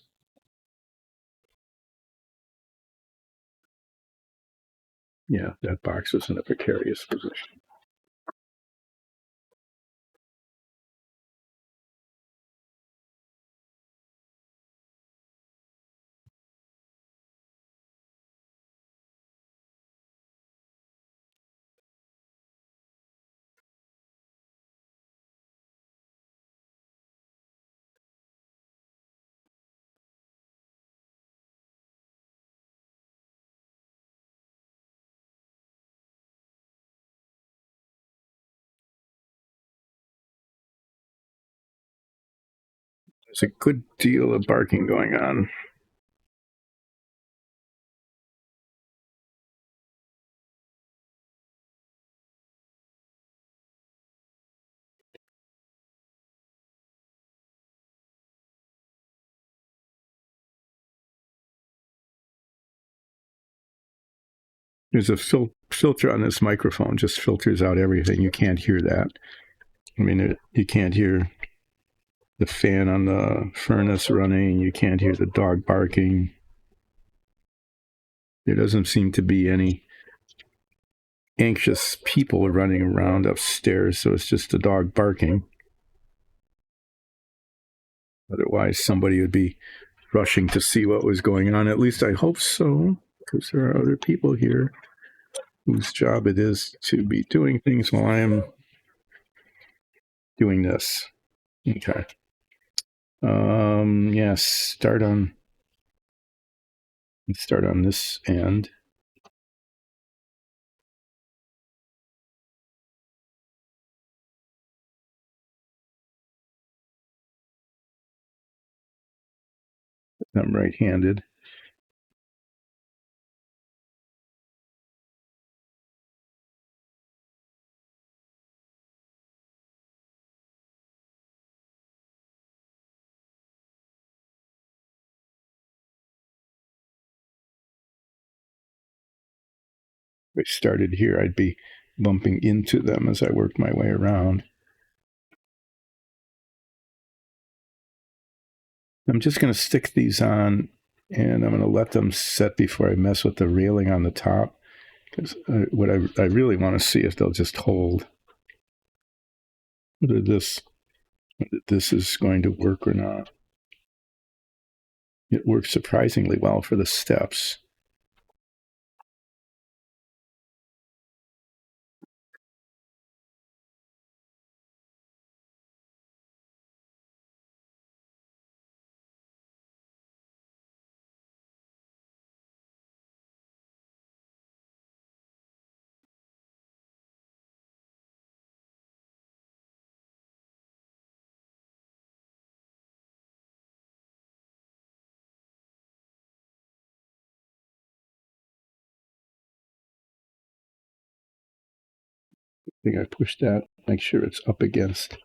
Yeah, that box was in a precarious position. There's a good deal of barking going on. There's a filter on this microphone, just filters out everything. You can't hear that. I mean, you can't hear the fan on the furnace running. You can't hear the dog barking. There doesn't seem to be any anxious people running around upstairs, so it's just the dog barking. Otherwise, somebody would be rushing to see what was going on. At least I hope so, because there are other people here whose job it is to be doing things while I am doing this. Okay. Yes, start on this end. I'm right-handed. If I started here, I'd be bumping into them as I worked my way around. I'm just going to stick these on, and I'm going to let them set before I mess with the railing on the top, because what I really want to see if they'll just hold. Whether this is going to work or not. It works surprisingly well for the steps. I think I pushed that. Make sure it's up against.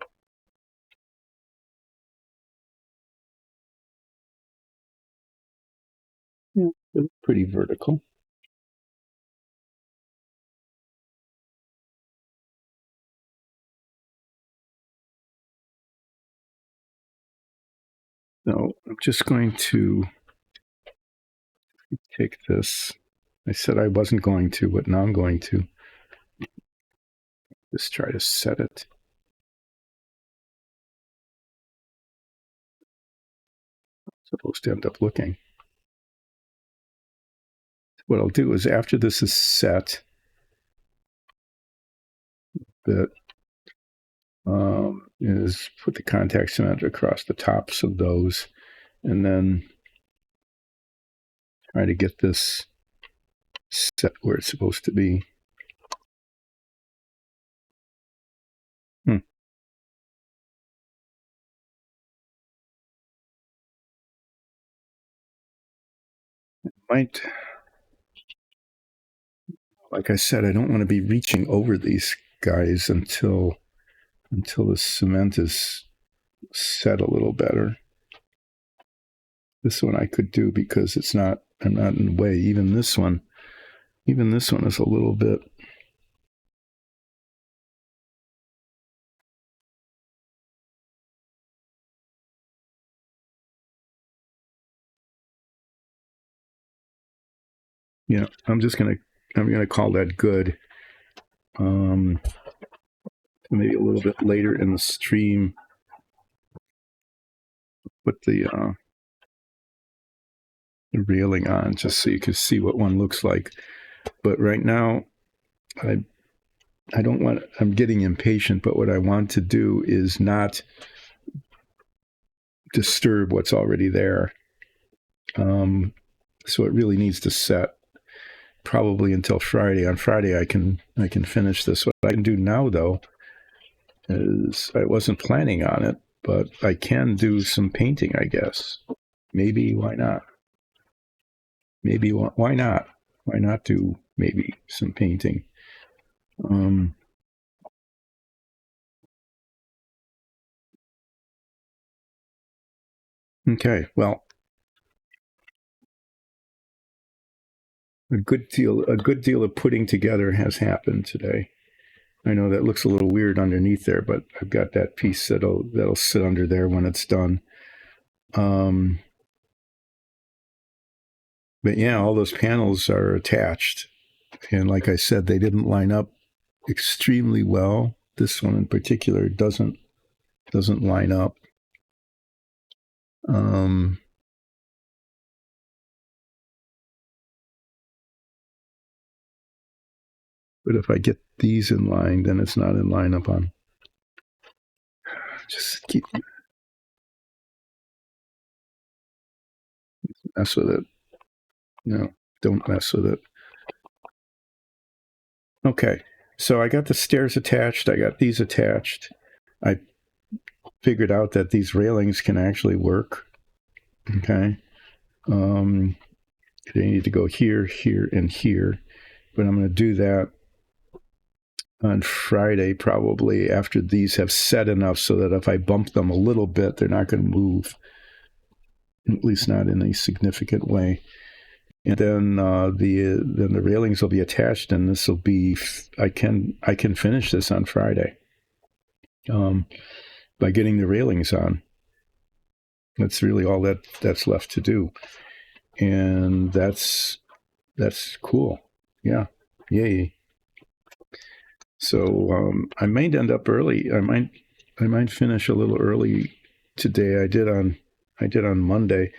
Yeah, it's pretty vertical. So I'm just going to take this. I said I wasn't going to, but now I'm going to. Just try to set it. It's supposed to end up looking. What I'll do is after this is set, that is put the contact cement across the tops of those, and then try to get this set where it's supposed to be. Might, like I said, I don't want to be reaching over these guys until the cement is set a little better. This one I could do because I'm not in the way. Even this one is a little bit. Yeah, I'm gonna call that good. Maybe a little bit later in the stream, put the railing on just so you can see what one looks like. But right now, I don't want. I'm getting impatient, but what I want to do is not disturb what's already there. So it really needs to set probably until Friday. On Friday, I can finish this. What I can do now, though, is I wasn't planning on it, but I can do some painting, I guess. Maybe, why not? Maybe, why not? Why not do maybe some painting? Okay, well, a good deal of putting together has happened today. I know that looks a little weird underneath there, but I've got that piece that'll sit under there when it's done. But yeah, all those panels are attached, and like I said, they didn't line up extremely well. This one in particular doesn't line up. But if I get these in line, then it's not in line up on. Just keep mess with it. No, don't mess with it. Okay, so I got the stairs attached. I got these attached. I figured out that these railings can actually work. Okay, They need to go here, here, and here. But I'm going to do that on Friday, probably after these have set enough so that if I bump them a little bit, they're not going to move, at least not in a significant way. And then the railings will be attached, and this will be I can finish this on Friday by getting the railings on. That's really all that's left to do, and that's cool. Yeah, yay. So I might end up early. I might finish a little early today. I did on Monday.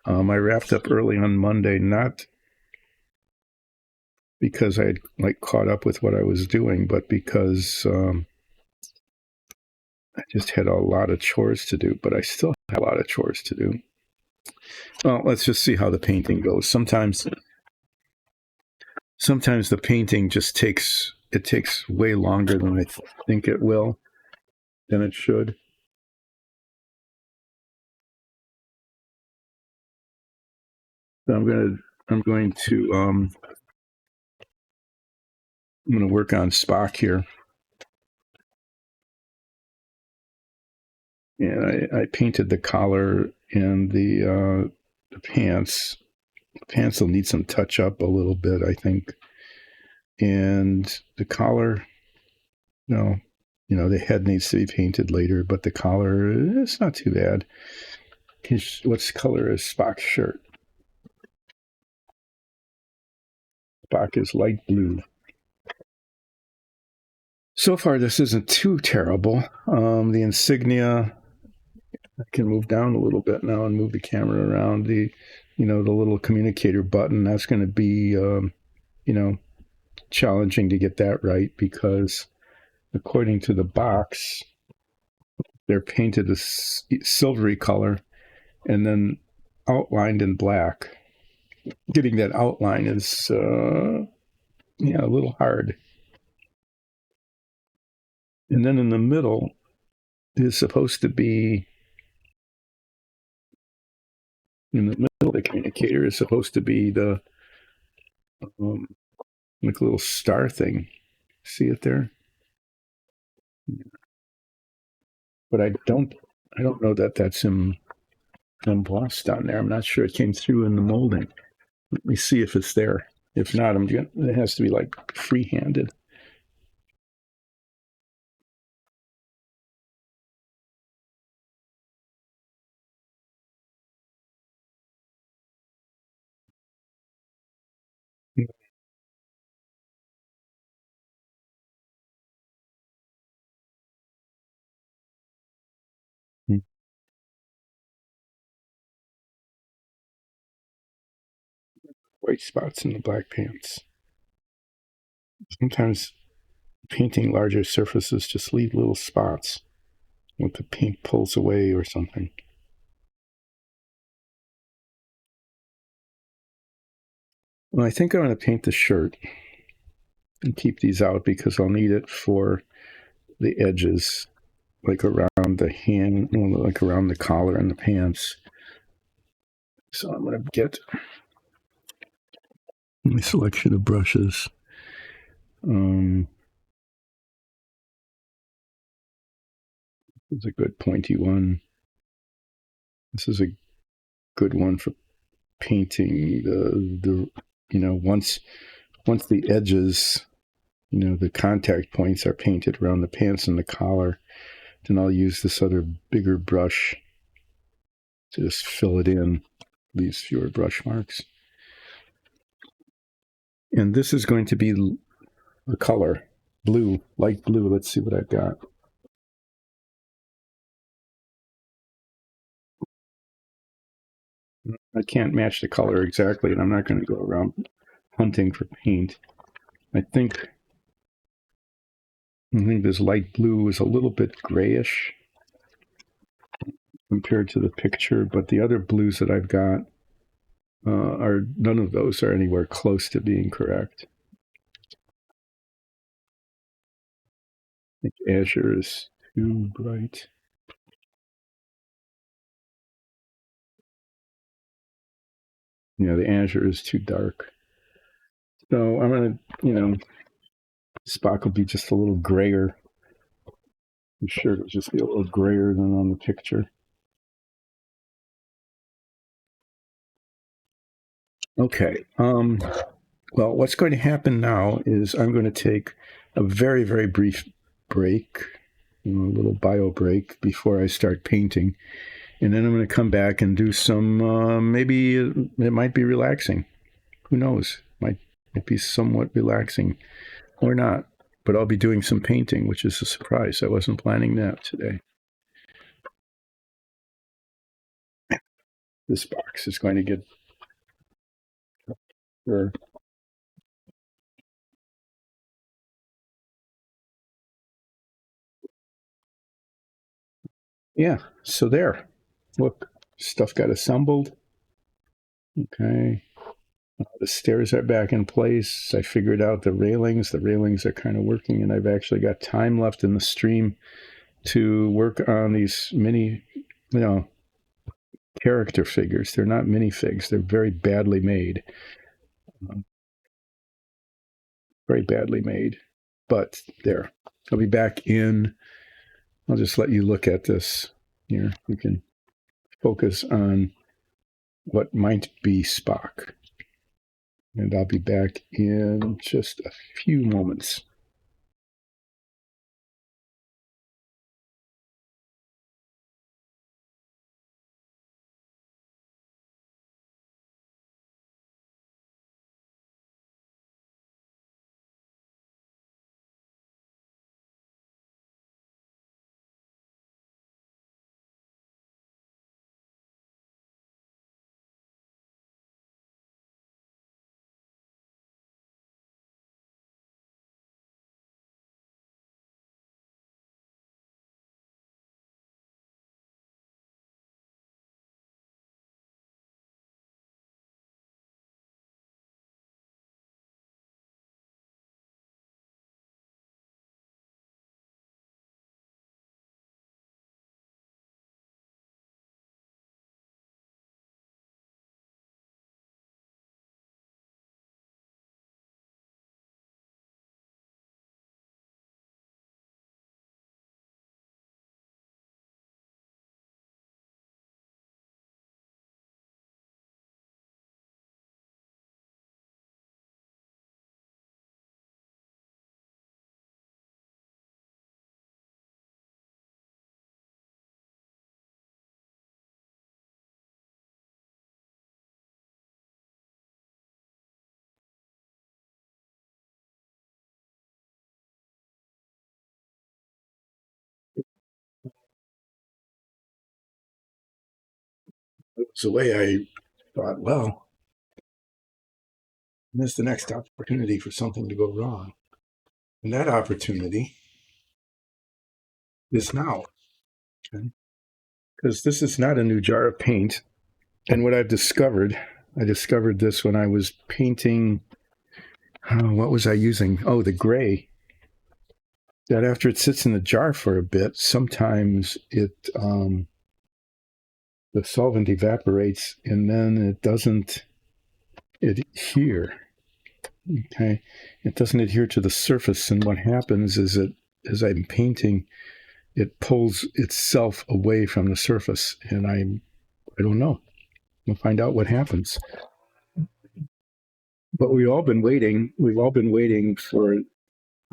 I wrapped up early on Monday, not because I had caught up with what I was doing, but because I just had a lot of chores to do. But I still have a lot of chores to do. Well, let's just see how the painting goes. Sometimes the painting just takes way longer than I think it will, than it should. So I'm going to work on Spock here. And I painted the collar and the pants. The pants will need some touch up a little bit, I think. And the collar, no, the head needs to be painted later, but the collar, it's not too bad. What color is Spock's shirt? Spock is light blue. So far, this isn't too terrible. The insignia, I can move down a little bit now and move the camera around. The little communicator button, that's going to be, challenging to get that right because according to the box, they're painted a silvery color and then outlined in black. Getting that outline is, a little hard. And then in the middle is supposed to be, in the middle of the communicator is supposed to be the little star thing. See it there? But I don't know that that's embossed on there. I'm not sure it came through in the molding. Let me see if it's there. If not, it has to be free-handed. White spots in the black pants. Sometimes painting larger surfaces just leave little spots when the paint pulls away or something. Well, I think I'm going to paint the shirt and keep these out because I'll need it for the edges, around the hand, around the collar and the pants. So I'm going to get my selection of brushes. This is a good pointy one. This is a good one for painting the once the edges, the contact points are painted around the pants and the collar, then I'll use this other bigger brush to just fill it in, leaves fewer brush marks. And this is going to be the color, blue, light blue. Let's see what I've got. I can't match the color exactly, and I'm not going to go around hunting for paint. I think this light blue is a little bit grayish compared to the picture, but the other blues that I've got are none of those are anywhere close to being correct. I think azure is too bright. the azure is too dark. So I'm going to, Spock will be just a little grayer. I'm sure it'll just be a little grayer than on the picture. Okay. Well, what's going to happen now is I'm going to take a very, very brief break, a little bio break before I start painting. And then I'm going to come back and do some, maybe it might be relaxing. Who knows? Might be somewhat relaxing or not. But I'll be doing some painting, which is a surprise. I wasn't planning that today. This box is going to get... Yeah, so there. Look, stuff got assembled. Okay. The stairs are back in place. I figured out the railings. The railings are kind of working, and I've actually got time left in the stream to work on these mini, character figures. They're not minifigs. They're very badly made. Very badly made. But there. I'll be back in. I'll just let you look at this here. You can focus on what might be Spock. And I'll be back in just a few moments. It was the way I thought, well, there's the next opportunity for something to go wrong. And that opportunity is now. Okay? Because this is not a new jar of paint. And what I discovered this when I was painting. What was I using? Oh, the gray. That after it sits in the jar for a bit, sometimes the solvent evaporates and then it doesn't adhere. Okay, it doesn't adhere to the surface, and what happens is that as I'm painting, it pulls itself away from the surface, and I don't know. We'll find out what happens. But we've all been waiting for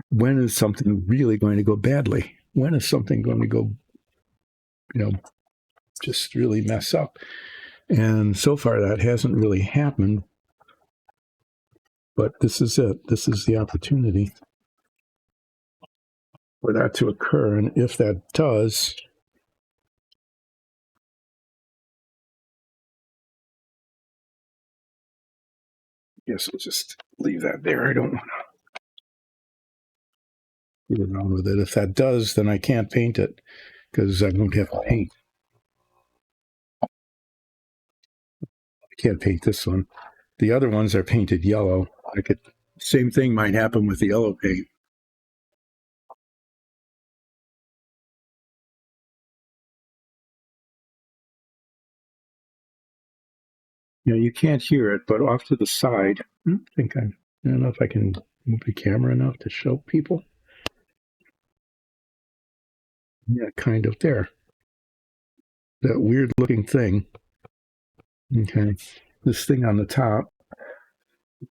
when is something really going to go badly? When is something going to go, just really mess up? And so far that hasn't really happened. But this is it. This is the opportunity for that to occur. And if that does, I guess we'll just leave that there. I don't want to get around with it. If that does, then I can't paint it because I don't have paint. I can't paint this one. The other ones are painted yellow. Same thing might happen with the yellow paint. You know, you can't hear it, but off to the side, I don't know if I can move the camera enough to show people. Yeah, kind of there. That weird looking thing. Okay. This thing on the top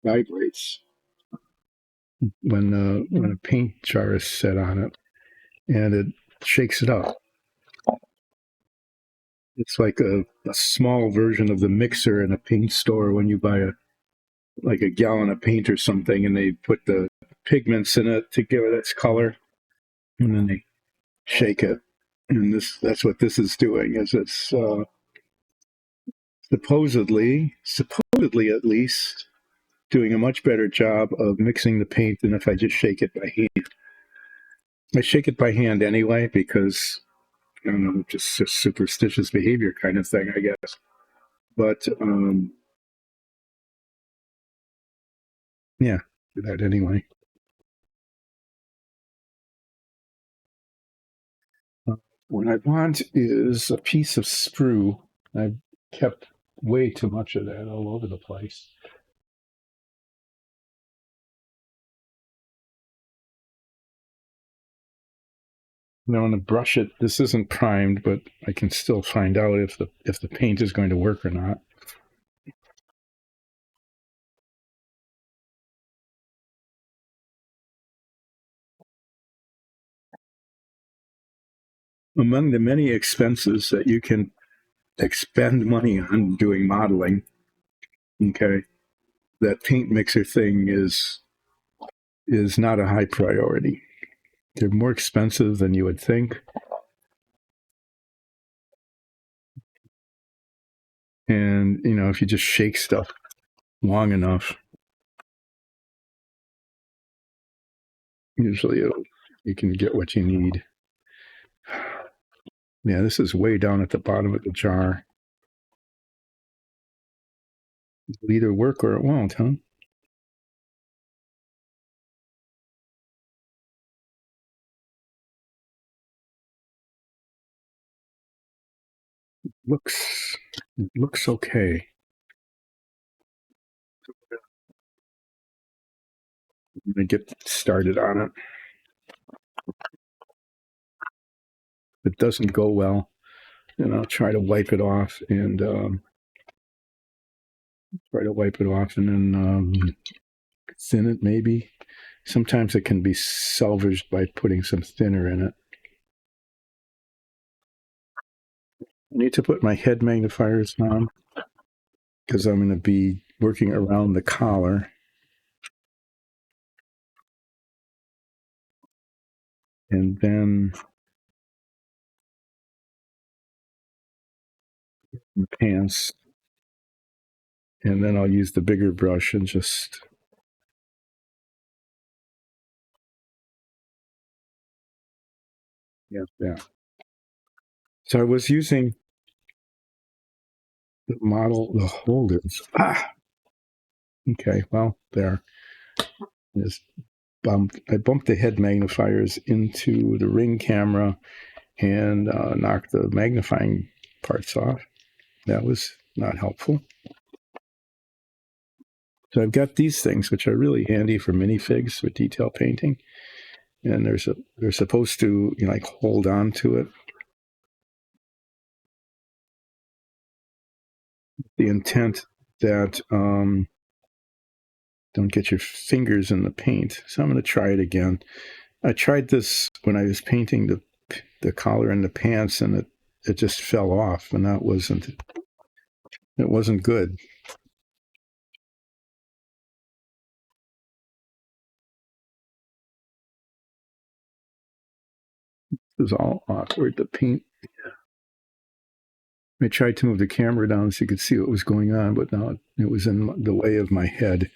vibrates when a paint jar is set on it, and it shakes it up. It's like a small version of the mixer in a paint store when you buy a gallon of paint or something, and they put the pigments in it to give it its color, and then they shake it. And that's what this is doing. Is it's supposedly at least, doing a much better job of mixing the paint than if I just shake it by hand. I shake it by hand anyway because I don't know, just superstitious behavior kind of thing, I guess. But yeah, do that anyway. What I want is a piece of sprue. I've kept way too much of that all over the place. I want to brush it. This isn't primed, but I can still find out if the paint is going to work or not. Among the many expenses that you can expend money on doing modeling, okay, that paint mixer thing is not a high priority. They're more expensive than you would think. And, you know, if you just shake stuff long enough, usually you can get what you need. Yeah, this is way down at the bottom of the jar. It'll either work or it won't, huh? Looks okay. I'm gonna get started on it. If it doesn't go well, then I'll try to wipe it off and then thin it maybe. Sometimes it can be salvaged by putting some thinner in it. I need to put my head magnifiers on because I'm going to be working around the collar. And then the pants. And then I'll use the bigger brush and just yeah. So I was using the holders. Okay, well, there. I bumped the head magnifiers into the Ring camera and knocked the magnifying parts off. That was not helpful. So I've got these things, which are really handy for minifigs with detail painting, and they're supposed to, you know, like hold on to it. The intent that don't get your fingers in the paint. So I'm going to try it again. I tried this when I was painting the collar and the pants, and it just fell off, and it wasn't good. It was all awkward. The paint. I tried to move the camera down so you could see what was going on, but now it was in the way of my head.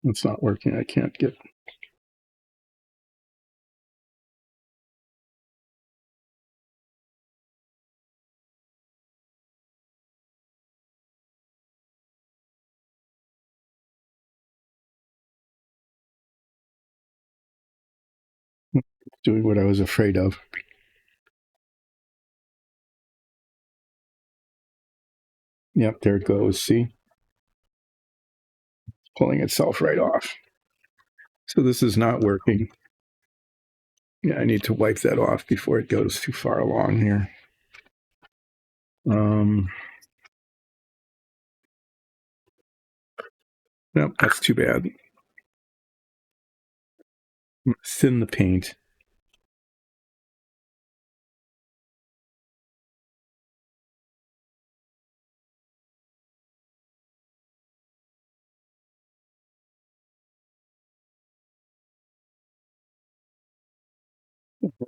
It's not working. I can't get Doing what I was afraid of. Yep, there it goes. See? Pulling itself right off. So this is not working. Yeah, I need to wipe that off before it goes too far along here. Nope, that's too bad. Thin the paint.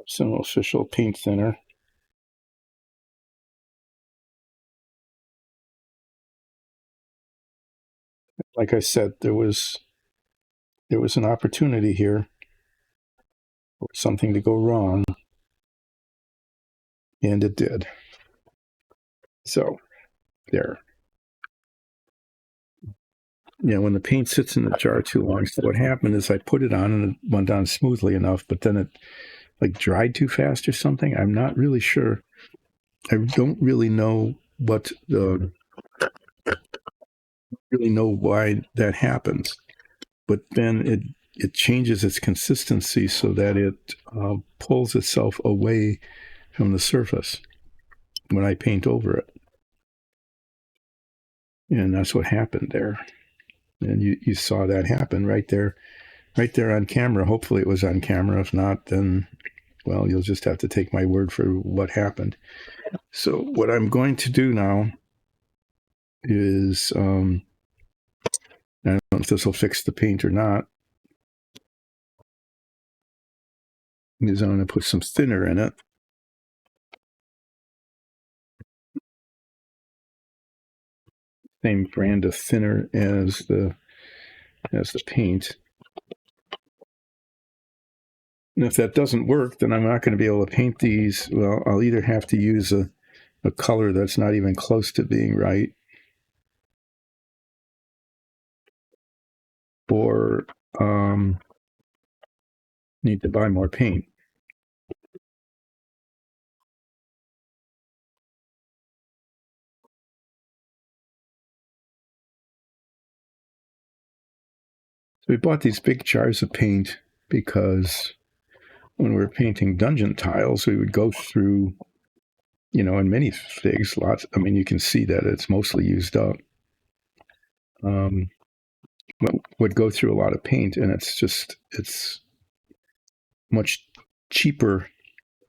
Some official paint thinner. Like I said, there was an opportunity here for something to go wrong, and it did. So there. Yeah, when the paint sits in the jar too long, so what happened is I put it on and it went on smoothly enough, but then it like dried too fast or something. I'm not really sure. I don't really know why that happens. But then it changes its consistency so that it pulls itself away from the surface when I paint over it. And that's what happened there. And you saw that happen right there on camera. Hopefully it was on camera. If not, then, well, you'll just have to take my word for what happened. So what I'm going to do now is, I don't know if this will fix the paint or not, is I'm going to put some thinner in it. Same brand of thinner as the paint. And if that doesn't work, then I'm not going to be able to paint these. Well, I'll either have to use a color that's not even close to being right, or need to buy more paint. So we bought these big jars of paint because when we were painting dungeon tiles, we would go through, in many figs, lots. I mean, you can see that it's mostly used up. Would go through a lot of paint, and it's much cheaper.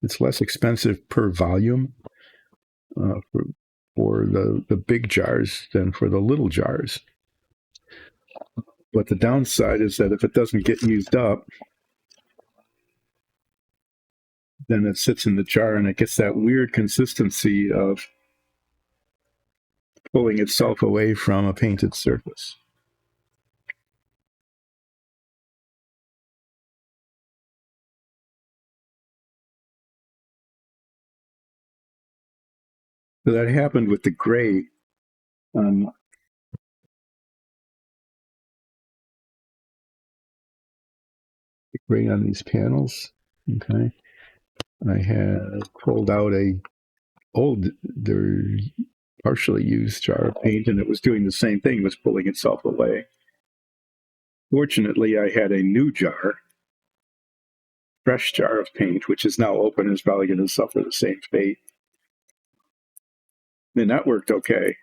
It's less expensive per volume for the big jars than for the little jars. But the downside is that if it doesn't get used up, then it sits in the jar and it gets that weird consistency of pulling itself away from a painted surface. So that happened with the gray. Gray on these panels. Okay. I had pulled out they're partially used jar of paint, and it was doing the same thing. It was pulling itself away. Fortunately, I had a new jar, fresh jar of paint, which is now open and is probably going to suffer the same fate. And that worked okay.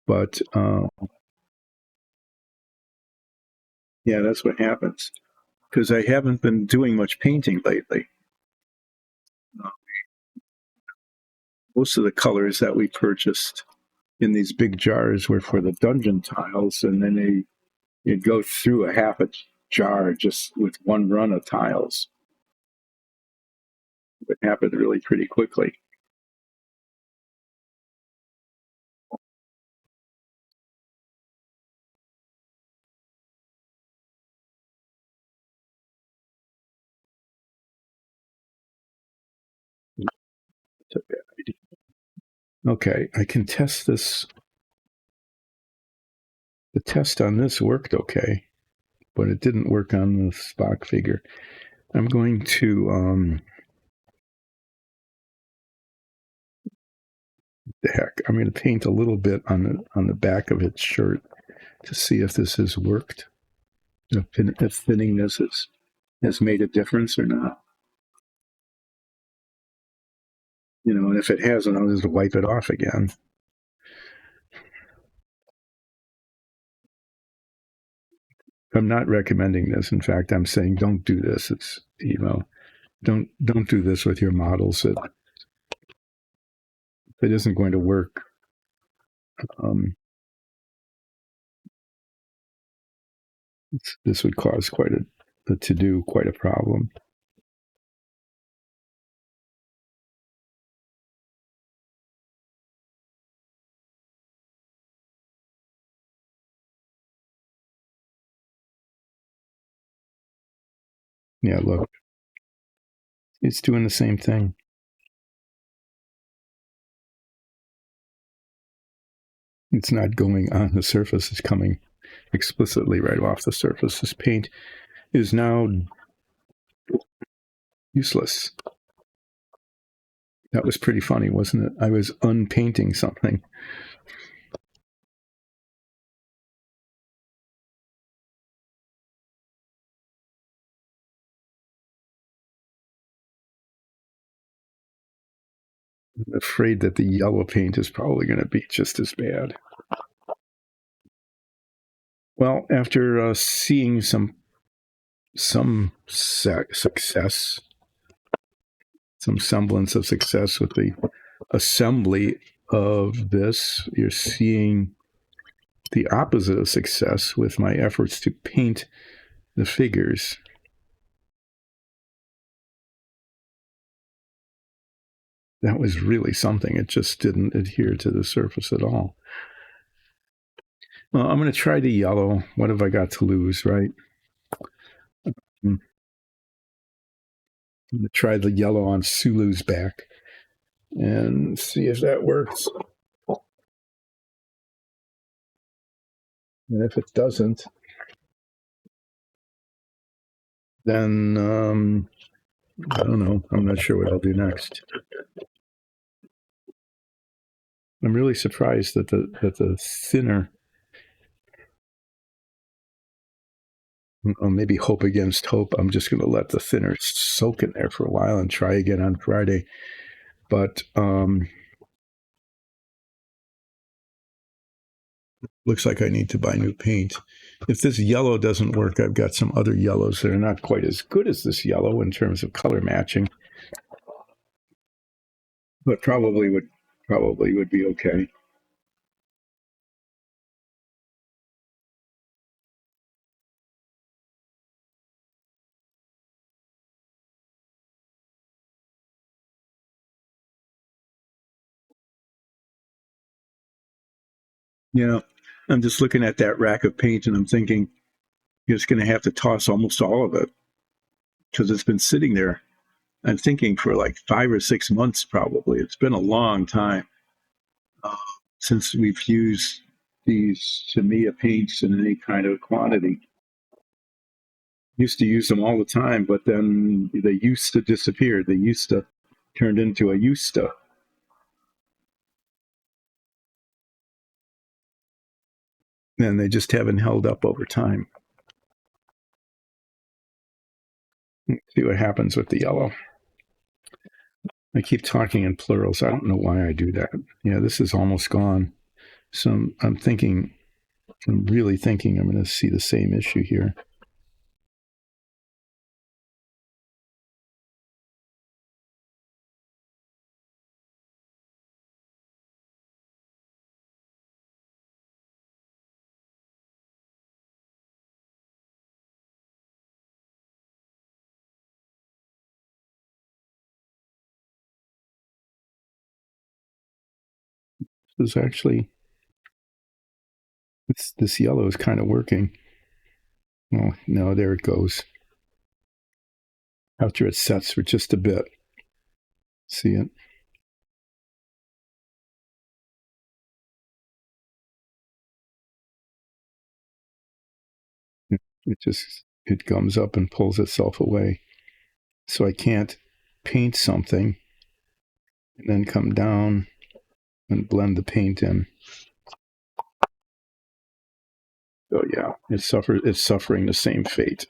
But yeah, that's what happens. Because I haven't been doing much painting lately. Most of the colors that we purchased in these big jars were for the dungeon tiles, and then you'd go through a half a jar just with one run of tiles. It happened really pretty quickly. Okay, I can test this. The test on this worked okay. but it didn't work on the Spock figure. I'm going to, the heck, I'm going to paint a little bit on the back of its shirt to see if this has worked, if thinning this has made a difference or not. And if it hasn't, I'll just wipe it off again. I'm not recommending this. In fact, I'm saying don't do this. It's don't do this with your models. It isn't going to work. This would cause quite a problem. Yeah, look, it's doing the same thing. It's not going on the surface. It's coming explicitly right off the surface. This paint is now useless. That was pretty funny, wasn't it? I was unpainting something. I'm afraid that the yellow paint is probably going to be just as bad. Well, after seeing some success, some semblance of success with the assembly of this, you're seeing the opposite of success with my efforts to paint the figures. That was really something. It just didn't adhere to the surface at all. Well, I'm going to try the yellow. What have I got to lose, right? I'm going to try the yellow on Sulu's back and see if that works. And if it doesn't, then I don't know. I'm not sure what I'll do next. I'm really surprised that the thinner, maybe hope against hope. I'm just going to let the thinner soak in there for a while and try again on Friday. But looks like I need to buy new paint. If this yellow doesn't work, I've got some other yellows that are not quite as good as this yellow in terms of color matching, but probably would be okay. I'm just looking at that rack of paint and I'm thinking you're just going to have to toss almost all of it because it's been sitting there. I'm thinking for like 5 or 6 months probably. It's been a long time since we've used these Tamiya paints in any kind of quantity. Used to use them all the time, but then they used to disappear. They used to turned into a used to. And they just haven't held up over time. Let's see what happens with the yellow. I keep talking in plurals. I don't know why I do that. Yeah, this is almost gone. So I'm really thinking I'm going to see the same issue here. This actually, this yellow is kind of working. Oh, no, there it goes. After it sets for just a bit. See it? it gums up and pulls itself away. So I can't paint something and then come down and blend the paint in. So yeah, it's suffering the same fate.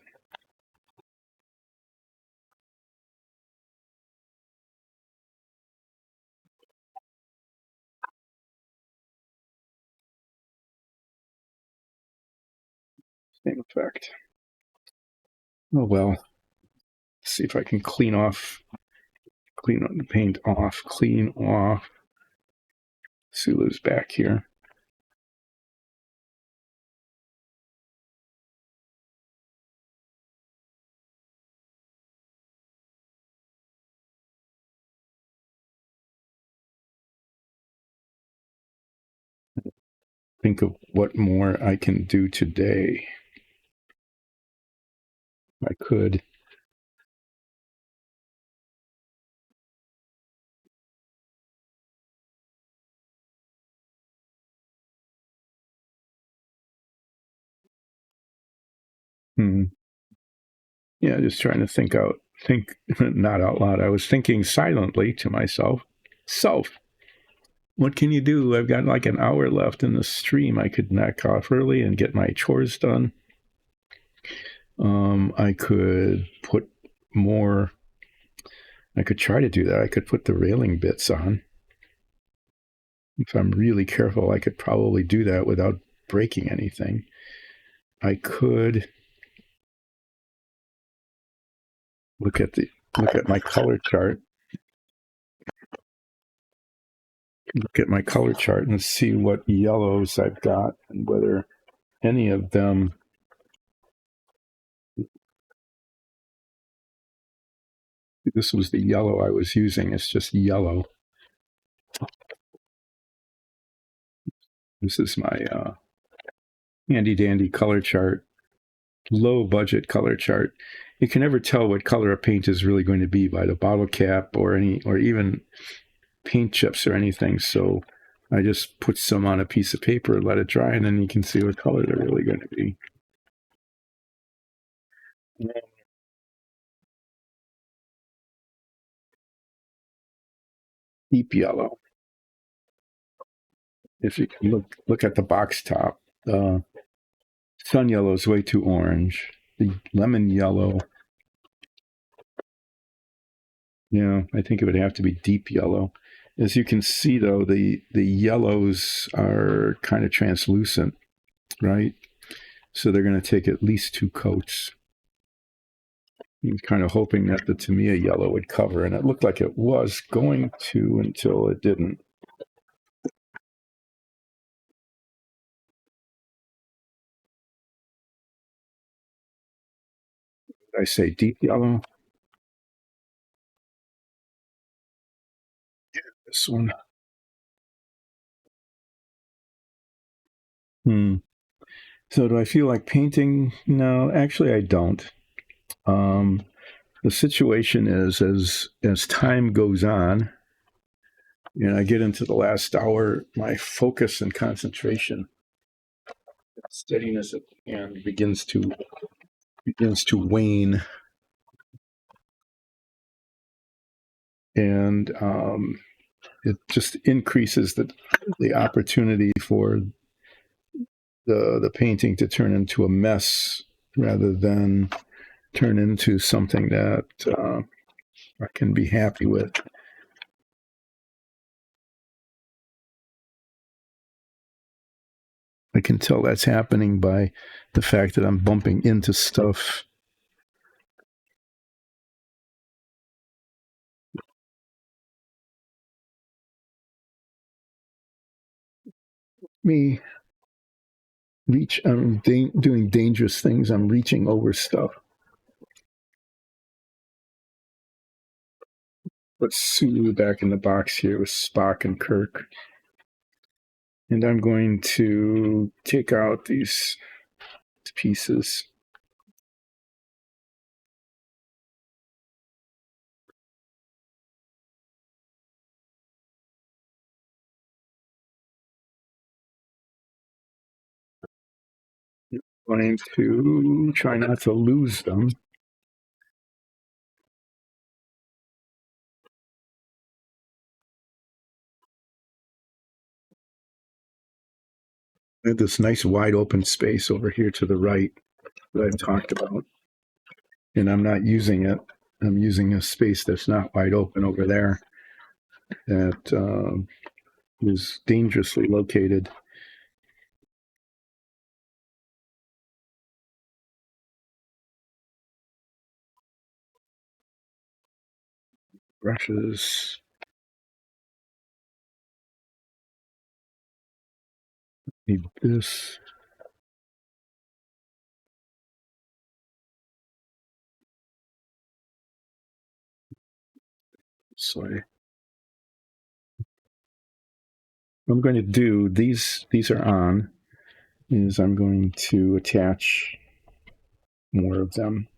Same effect. Oh well. Let's see if I can clean off the paint off. Clean off. Sulu's back here. Think of what more I can do today. I could. Yeah, just trying to think not out loud. I was thinking silently to myself, self, what can you do? I've got like an hour left in the stream. I could knock off early and get my chores done. I could put more. I could try to do that. I could put the railing bits on. If I'm really careful, I could probably do that without breaking anything. I could look at my color chart. Look at my color chart and see what yellows I've got and whether any of them. This was the yellow I was using. It's just yellow. This is my handy dandy color chart, low budget color chart. You can never tell what color a paint is really going to be by the bottle cap or even paint chips or anything. So I just put some on a piece of paper, let it dry, and then you can see what color they're really going to be. Deep yellow. If you can look at the box top, sun yellow is way too orange. The lemon yellow, yeah, I think it would have to be deep yellow. As you can see, though, the yellows are kind of translucent, right? So they're going to take at least 2 coats. I'm kind of hoping that the Tamiya yellow would cover, and it looked like it was going to until it didn't. Did I say deep yellow? This one. So do I feel like painting? No, actually, I don't. The situation is as time goes on, and I get into the last hour, my focus and concentration, steadiness at the hand begins to wane, and it just increases the opportunity for the painting to turn into a mess rather than turn into something that I can be happy with. I can tell that's happening by the fact that I'm bumping into stuff. I'm doing dangerous things. I'm reaching over stuff. Let's Sulu back in the box here with Spock and Kirk. And I'm going to take out these pieces. Going to try not to lose them. I have this nice wide open space over here to the right that I've talked about, and I'm not using it. I'm using a space that's not wide open over there that is dangerously located. Brushes. Need this. So I'm going to do these are on, is I'm going to attach more of them.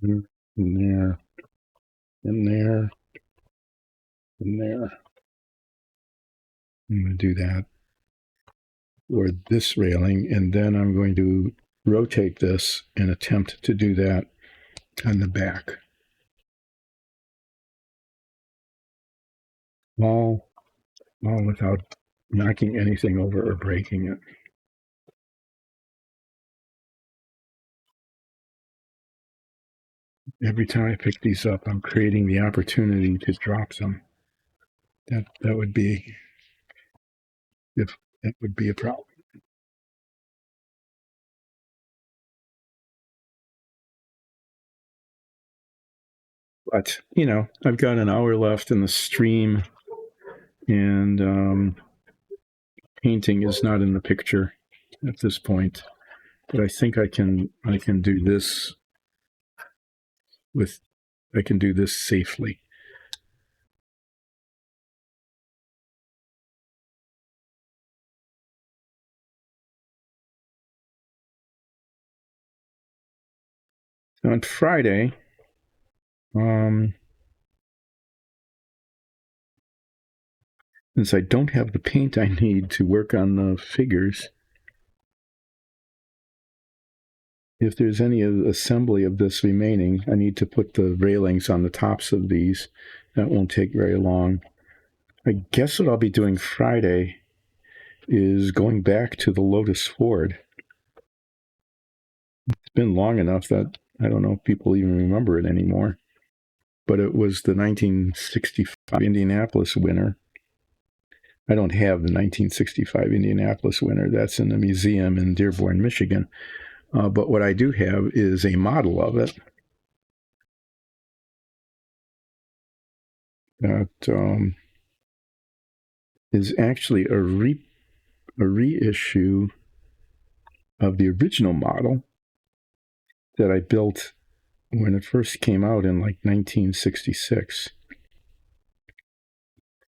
In there, in there, in there. I'm going to do that for this railing, and then I'm going to rotate this and attempt to do that on the back. All without knocking anything over or breaking it. Every time I pick these up, I'm creating the opportunity to drop them. That would be a problem. But I've got an hour left in the stream, and painting is not in the picture at this point. But I think I can do this safely. On Friday, since I don't have the paint I need to work on the figures, if there's any assembly of this remaining, I need to put the railings on the tops of these. That won't take very long. I guess what I'll be doing Friday is going back to the Lotus Ford. It's been long enough that I don't know if people even remember it anymore. But it was the 1965 Indianapolis winner. I don't have the 1965 Indianapolis winner. That's in the museum in Dearborn, Michigan. But what I do have is a model of it that is actually a reissue of the original model that I built when it first came out in like 1966.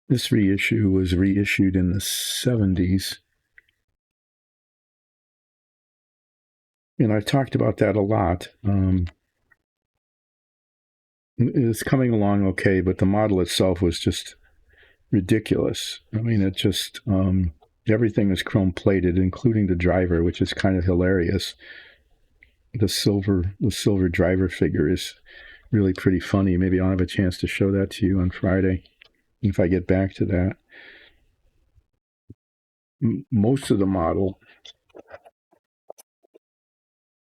This reissue was reissued in the 70s. And I've talked about that a lot. It's coming along okay, but the model itself was just ridiculous. I mean, it just everything is chrome plated, including the driver, which is kind of hilarious. The silver driver figure is really pretty funny. Maybe I'll have a chance to show that to you on Friday if I get back to that. Most of the model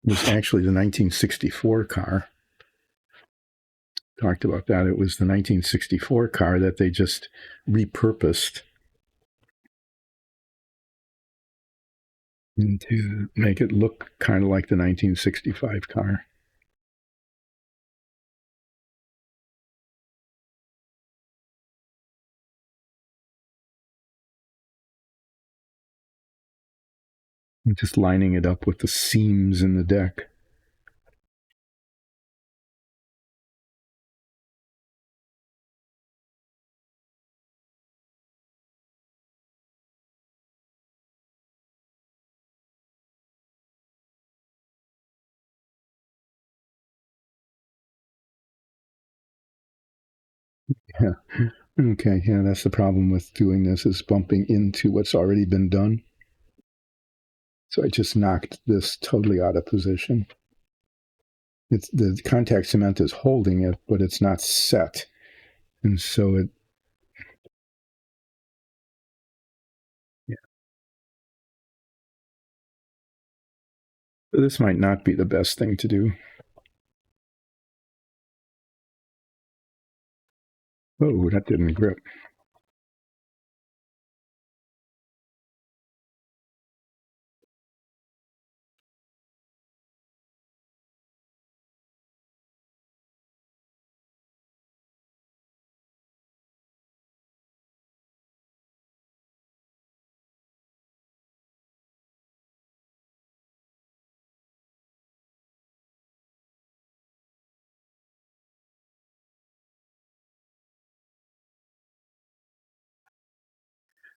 was actually the 1964 car. Talked about that. It was the 1964 car that they just repurposed to make it look kind of like the 1965 car. Just lining it up with the seams in the deck. Yeah. Okay. Yeah, that's the problem with doing this, is bumping into what's already been done. So I just knocked this totally out of position. It's the contact cement is holding it, but it's not set. And so it, yeah. This might not be the best thing to do. Oh, that didn't grip.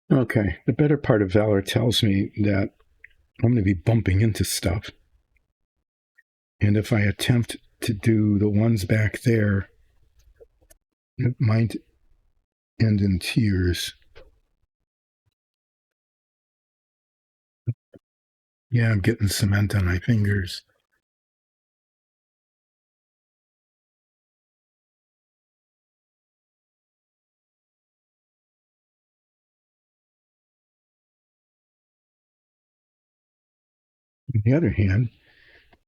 Okay. The better part of Valor tells me that I'm going to be bumping into stuff. And if I attempt to do the ones back there, it might end in tears. Yeah, I'm getting cement on my fingers. On the other hand,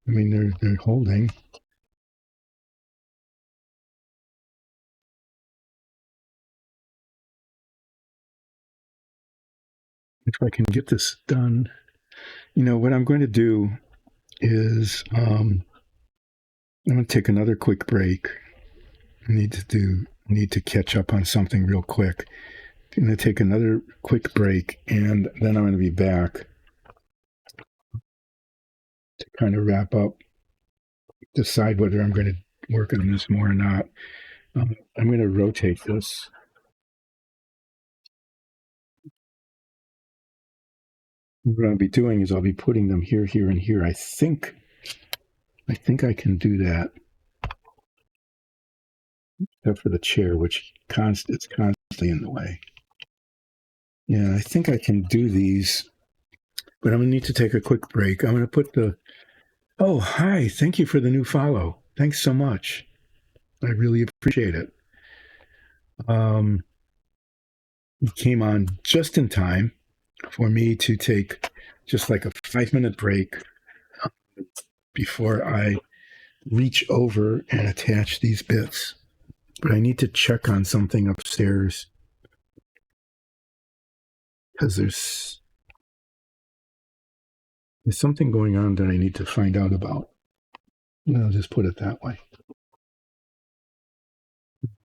I mean, they're holding. If I can get this done, what I'm going to do is I'm going to take another quick break. I need to catch up on something real quick. I'm going to take another quick break, and then I'm going to be back to kind of wrap up, decide whether I'm going to work on this more or not. I'm going to rotate this. What I'll be doing is I'll be putting them here, here, and here. I think I can do that. Except for the chair, which it's constantly in the way. Yeah, I think I can do these, but I'm going to need to take a quick break. I'm going to put the. Oh, hi. Thank you for the new follow. Thanks so much. I really appreciate it. You came on just in time for me to take just like a 5-minute break before I reach over and attach these bits. But I need to check on something upstairs because there's something going on that I need to find out about. I'll just put it that way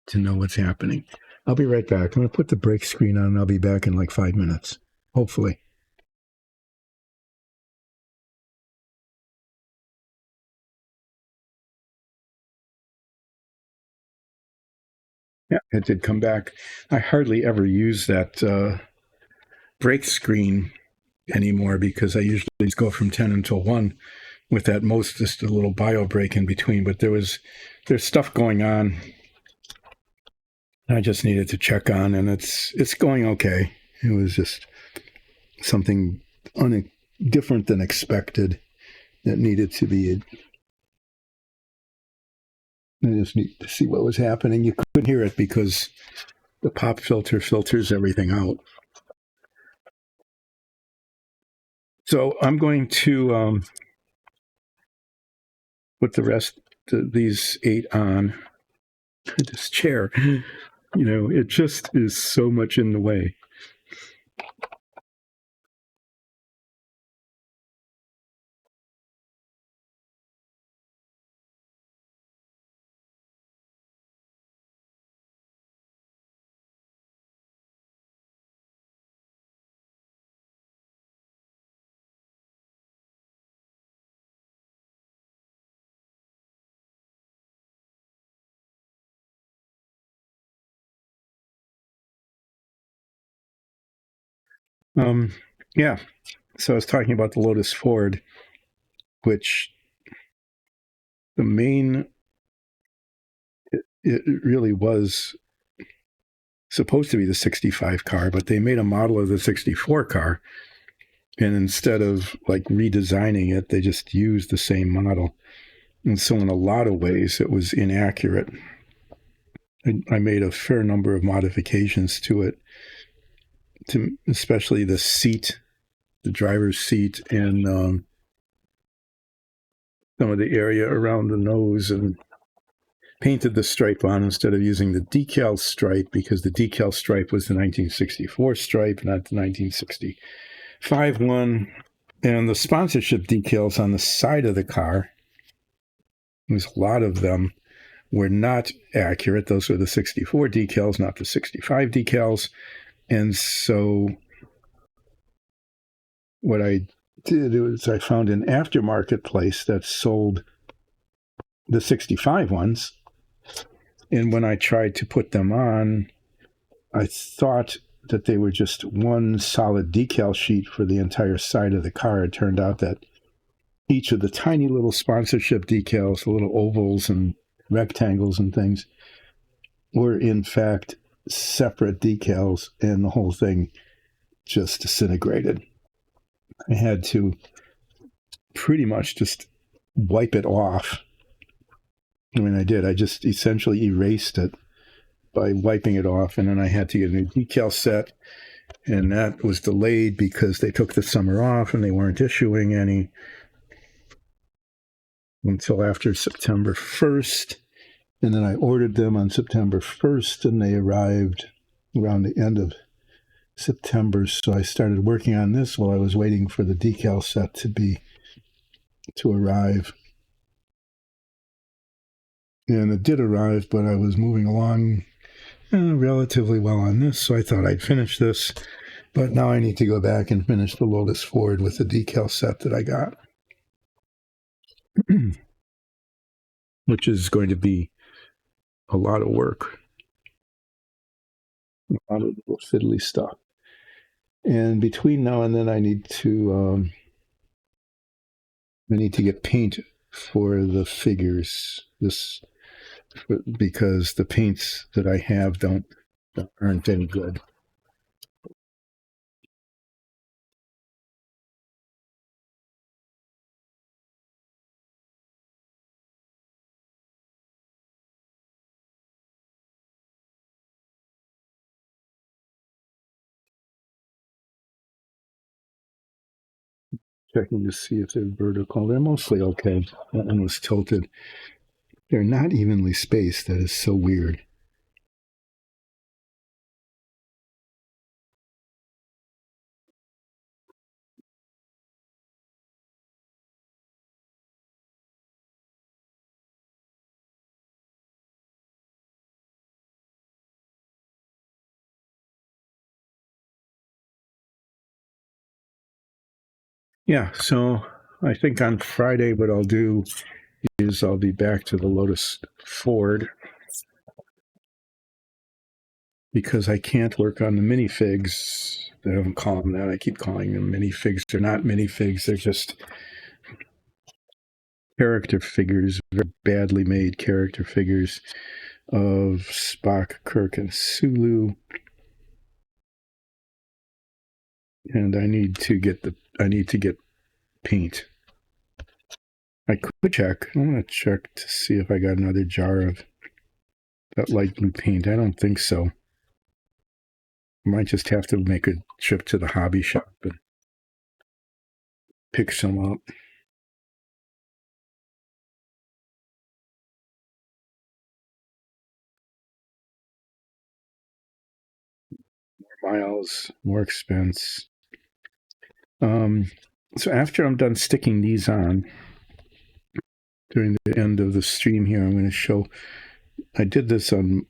to know what's happening. I'll be right back. I'm going to put the break screen on and I'll be back in like 5 minutes, hopefully. Yeah, it did come back. I hardly ever use that break screen anymore because I usually just go from 10 until 1 with that most just a little bio break in between. But there's stuff going on I just needed to check on, and it's going okay. It was just something different than expected that needed to be. I just need to see what was happening. You couldn't hear it because the pop filter filters everything out. So I'm going to put the rest of these 8 on this chair. It just is so much in the way. Yeah. So I was talking about the Lotus Ford, which the main, it really was supposed to be the 65 car, but they made a model of the 64 car. And instead of like redesigning it, they just used the same model. And so in a lot of ways, it was inaccurate. I made a fair number of modifications to it, especially the seat, the driver's seat, and some of the area around the nose, and painted the stripe on instead of using the decal stripe, because the decal stripe was the 1964 stripe, not the 1965 one. And the sponsorship decals on the side of the car, there's a lot of them, were not accurate. Those are the 64 decals, not the 65 decals. And so what I did was I found an aftermarket place that sold the 65 ones. And when I tried to put them on, I thought that they were just one solid decal sheet for the entire side of the car. It turned out that each of the tiny little sponsorship decals, the little ovals and rectangles and things, were in fact separate decals, and the whole thing just disintegrated. I had to pretty much just wipe it off. I mean, I did. I just essentially erased it by wiping it off, and then I had to get a new decal set, and that was delayed because they took the summer off and they weren't issuing any until after September 1st. And then I ordered them on September 1st, and they arrived around the end of September. So I started working on this while I was waiting for the decal set to arrive. And it did arrive, but I was moving along relatively well on this, so I thought I'd finish this. But now I need to go back and finish the Lotus Ford with the decal set that I got, which is going to be a lot of work, a lot of little fiddly stuff. And between now and then, I need to get paint for the figures. Because the paints that I have aren't any good. Checking to see if they're vertical. They're mostly okay. That one was tilted. They're not evenly spaced. That is so weird. Yeah, so I think on Friday what I'll do is I'll be back to the Lotus Ford, because I can't work on the minifigs. I don't call them that. I keep calling them minifigs. They're not minifigs. They're just character figures, very badly made character figures of Spock, Kirk, and Sulu. And I need to get paint. I could check. I'm going to check to see if I got another jar of that light blue paint. I don't think so. I might just have to make a trip to the hobby shop and pick some up. More miles, more expense. So after I'm done sticking these on, during the end of the stream here, I'm going to show, I did this on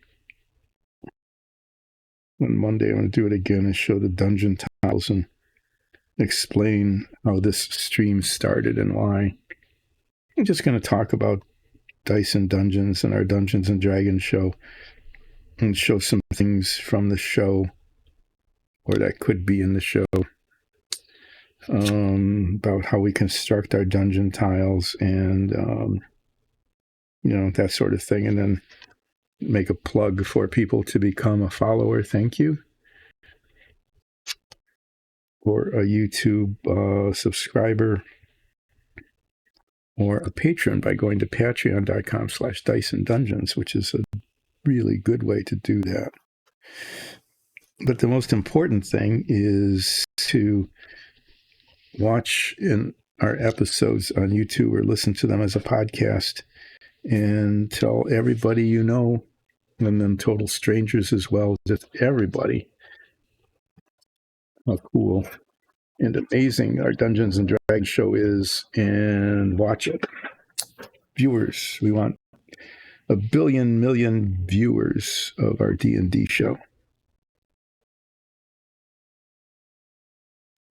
Monday. I'm going to do it again and show the dungeon tiles and explain how this stream started and why. I'm just going to talk about Dice and Dungeons and our Dungeons and Dragons show, and show some things from the show, or that could be in the show, about how we construct our dungeon tiles and, that sort of thing. And then make a plug for people to become a follower, thank you. Or a YouTube subscriber, or a patron by going to patreon.com/DiceAndDungeons, which is a really good way to do that. But the most important thing is to watch in our episodes on YouTube or listen to them as a podcast and tell everybody you know, and then total strangers as well, just everybody, how cool and amazing our Dungeons and Dragons show is, and watch it. Viewers, we want 1 billion million viewers of our D&D show.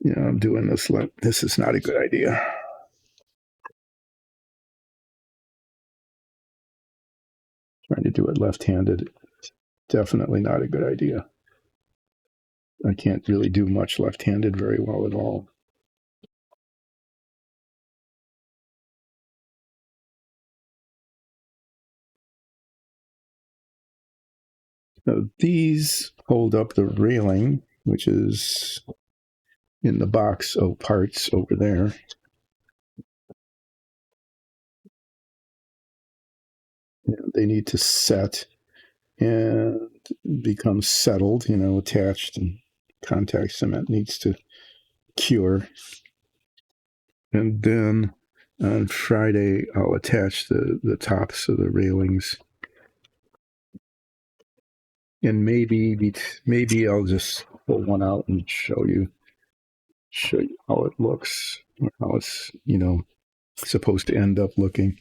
I'm doing this. This is not a good idea. Trying to do it left-handed, definitely not a good idea. I can't really do much left-handed very well at all. So these hold up the railing, which is in the box of parts over there. And they need to set and become settled, attached, and contact cement needs to cure. And then on Friday, I'll attach the tops of the railings. And maybe I'll just pull one out and show you how it looks, or how it's, supposed to end up looking.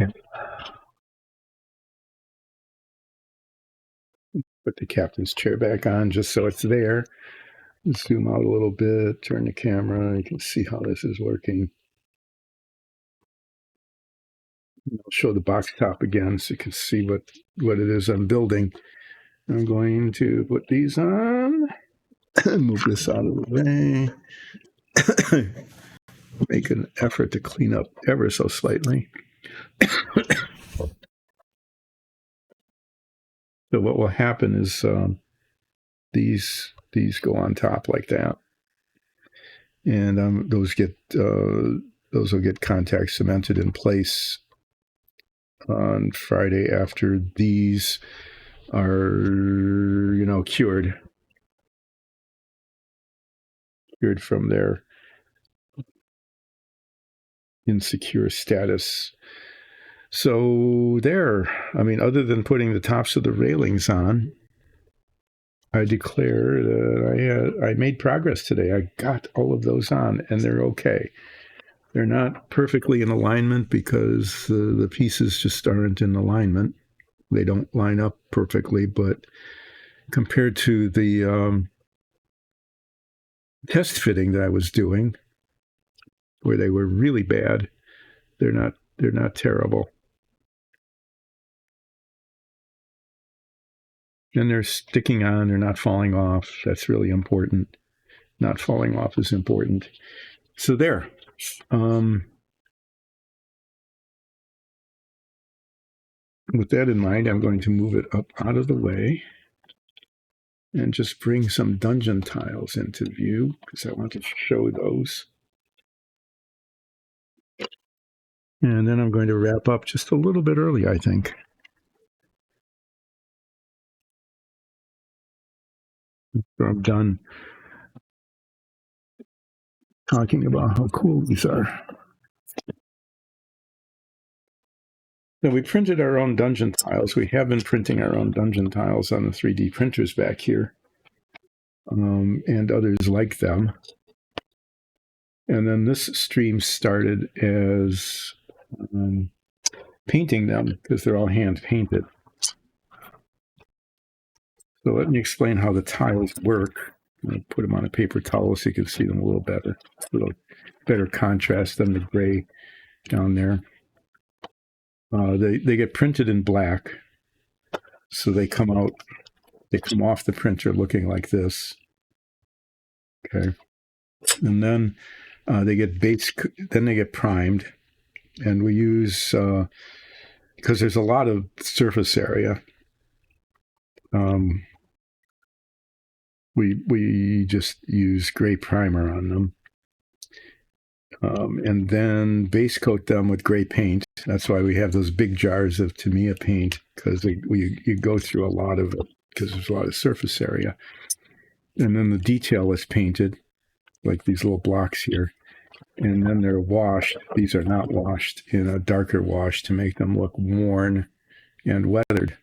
Okay. Put the captain's chair back on just so it's there. Zoom out a little bit, turn the camera, you can see how this is working. I'll show the box top again so you can see what it is I'm building. I'm going to put these on, move this out of the way, make an effort to clean up ever so slightly. So what will happen is these go on top like that, and those will get contact cemented in place on Friday after these are cured from their insecure status. So there, other than putting the tops of the railings on, I declare that I made progress today. I got all of those on, and they're okay. They're not perfectly in alignment because the pieces just aren't in alignment. They don't line up perfectly, but compared to the test fitting that I was doing, where they were really bad, they're not terrible. And they're sticking on, they're not falling off. That's really important. Not falling off is important. So there. With that in mind, I'm going to move it up out of the way and just bring some dungeon tiles into view because I want to show those. And then I'm going to wrap up just a little bit early, I think. So I'm done talking about how cool these are. So we printed our own dungeon tiles. We have been printing our own dungeon tiles on the 3D printers back here, and others like them. And then this stream started as painting them because they're all hand painted. So let me explain how the tiles work. I'll put them on a paper towel so you can see them a little better. A little better contrast than the gray down there. They get printed in black, so they come off the printer looking like this. Okay, and then they get primed, and we use because there's a lot of surface area. We just use gray primer on them. And then base coat them with gray paint. That's why we have those big jars of Tamiya paint, because you go through a lot of it because there's a lot of surface area. And then the detail is painted, like these little blocks here. And then they're washed. These are not washed in a darker wash to make them look worn and weathered.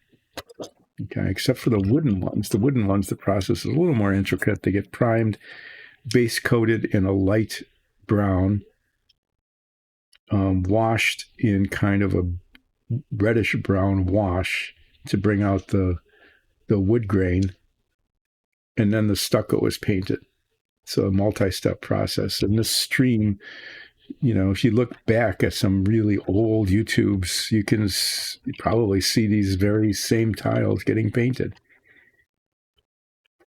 Okay, except for the wooden ones. The wooden ones, the process is a little more intricate. They get primed, base coated in a light brown, washed in kind of a reddish brown wash to bring out the wood grain, and then the stucco is painted. So a multi-step process. And this stream, if you look back at some really old YouTubes, you can probably see these very same tiles getting painted.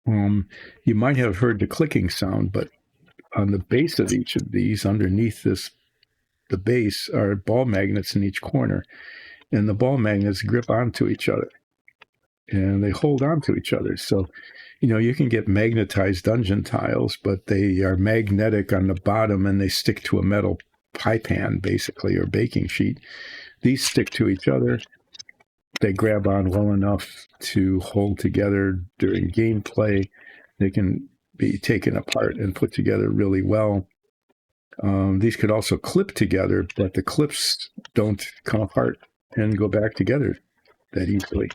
You might have heard the clicking sound, but on the base of each of these, underneath the base, are ball magnets in each corner. And the ball magnets grip onto each other. And they hold on to each other. So, you can get magnetized dungeon tiles, but they are magnetic on the bottom and they stick to a metal pie pan, basically, or baking sheet. These stick to each other. They grab on well enough to hold together during gameplay. They can be taken apart and put together really well. These could also clip together, but the clips don't come apart and go back together that easily.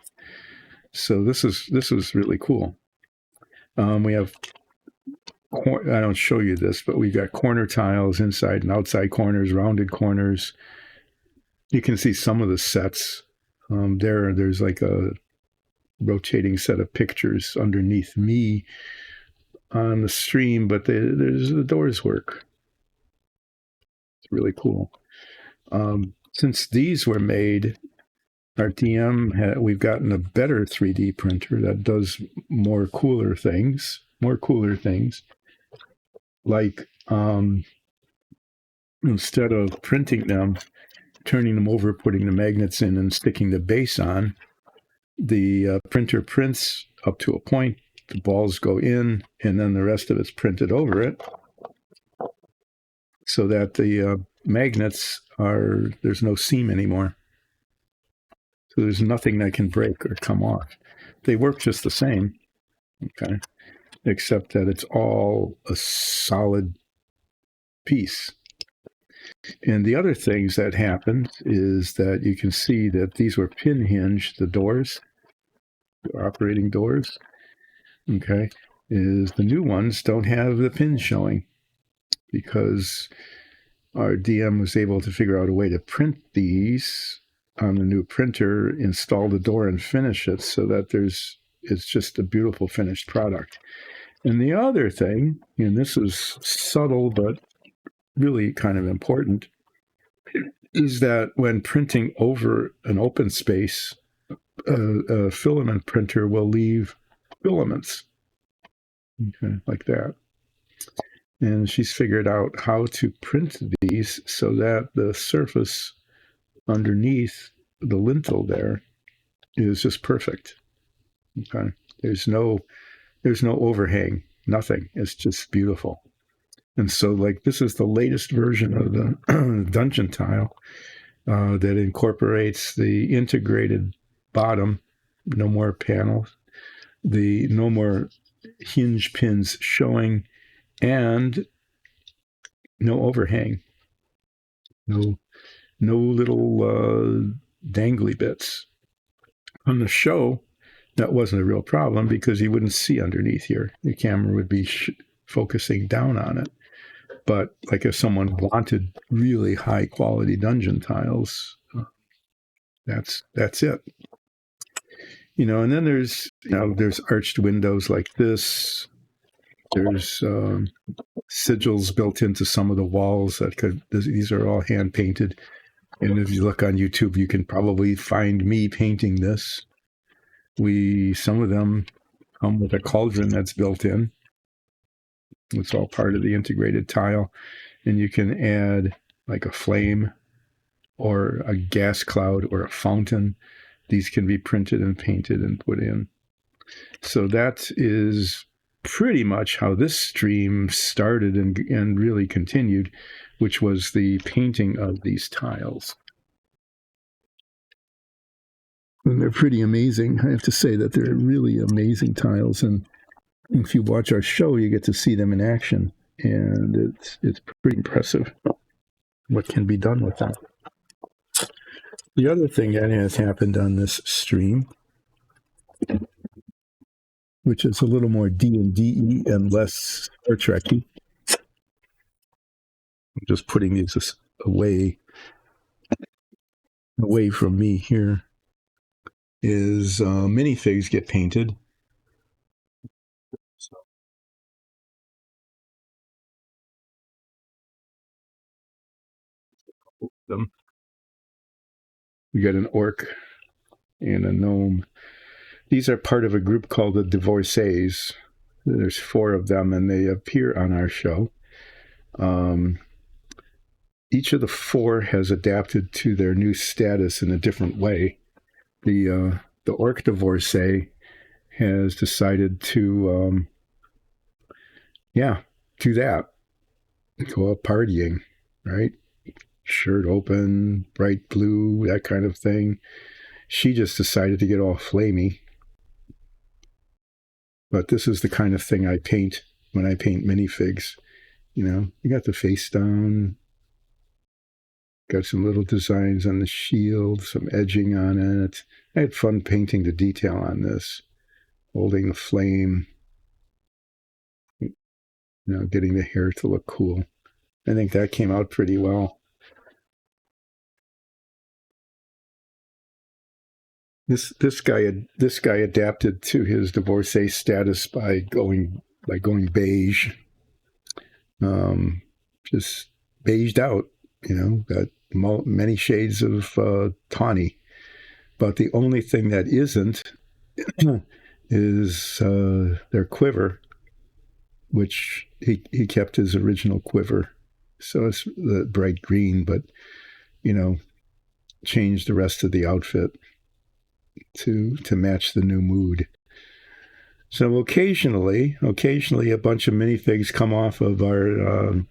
So this is really cool. We have, I don't show you this, but we've got corner tiles, inside and outside corners, rounded corners. You can see some of the sets. There's like a rotating set of pictures underneath me on the stream, but the doors work. It's really cool. Since these were made, our DM, we've gotten a better 3D printer that does more cooler things. Like instead of printing them, turning them over, putting the magnets in, and sticking the base on, the printer prints up to a point, the balls go in, and then the rest of it's printed over it, so that the magnets there's no seam anymore. So there's nothing that can break or come off. They work just the same, okay, except that it's all a solid piece. And the other things that happened is that you can see that these were pin hinged, the doors, the operating doors, okay, is the new ones don't have the pins showing because our DM was able to figure out a way to print these on the new printer, install the door and finish it so that it's just a beautiful finished product. And the other thing, and this is subtle but really kind of important, is that when printing over an open space, a filament printer will leave filaments, okay, like that. And she's figured out how to print these so that the surface underneath the lintel there is just perfect. Okay, there's no overhang, nothing. It's just beautiful. And so, like, this is the latest version of the dungeon tile that incorporates the integrated bottom, no more panels, no more hinge pins showing, and no overhang, no little dangly bits. On the show, that wasn't a real problem because you wouldn't see underneath here. The camera would be focusing down on it. But like if someone wanted really high quality dungeon tiles, that's it. And then there's arched windows like this. There's sigils built into some of the walls these are all hand painted. And if you look on YouTube, you can probably find me painting this. Some of them come with a cauldron that's built in. It's all part of the integrated tile. And you can add like a flame or a gas cloud or a fountain. These can be printed and painted and put in. So that is pretty much how this stream started and really continued, which was the painting of these tiles. And they're pretty amazing. I have to say that they're really amazing tiles. And if you watch our show, you get to see them in action. And it's pretty impressive what can be done with them. The other thing that has happened on this stream, which is a little more D&D and less Star Trek-y. I'm just putting these away from me here, is minifigs get painted. We got an orc and a gnome. These are part of a group called the Divorcees. There's 4 of them, and they appear on our show. Each of the 4 has adapted to their new status in a different way. The orc divorcee has decided to, do that. Go out partying, right? Shirt open, bright blue, that kind of thing. She just decided to get all flamey. But this is the kind of thing I paint when I paint minifigs. You got the face down, got some little designs on the shield, some edging on it. I had fun painting the detail on this, holding the flame, getting the hair to look cool. I think that came out pretty well. This guy adapted to his divorcee status by going beige, just beiged out. Got many shades of tawny, but the only thing that isn't is their quiver, which he kept his original quiver, so it's the bright green, but changed the rest of the outfit to match the new mood. So occasionally a bunch of minifigs come off of our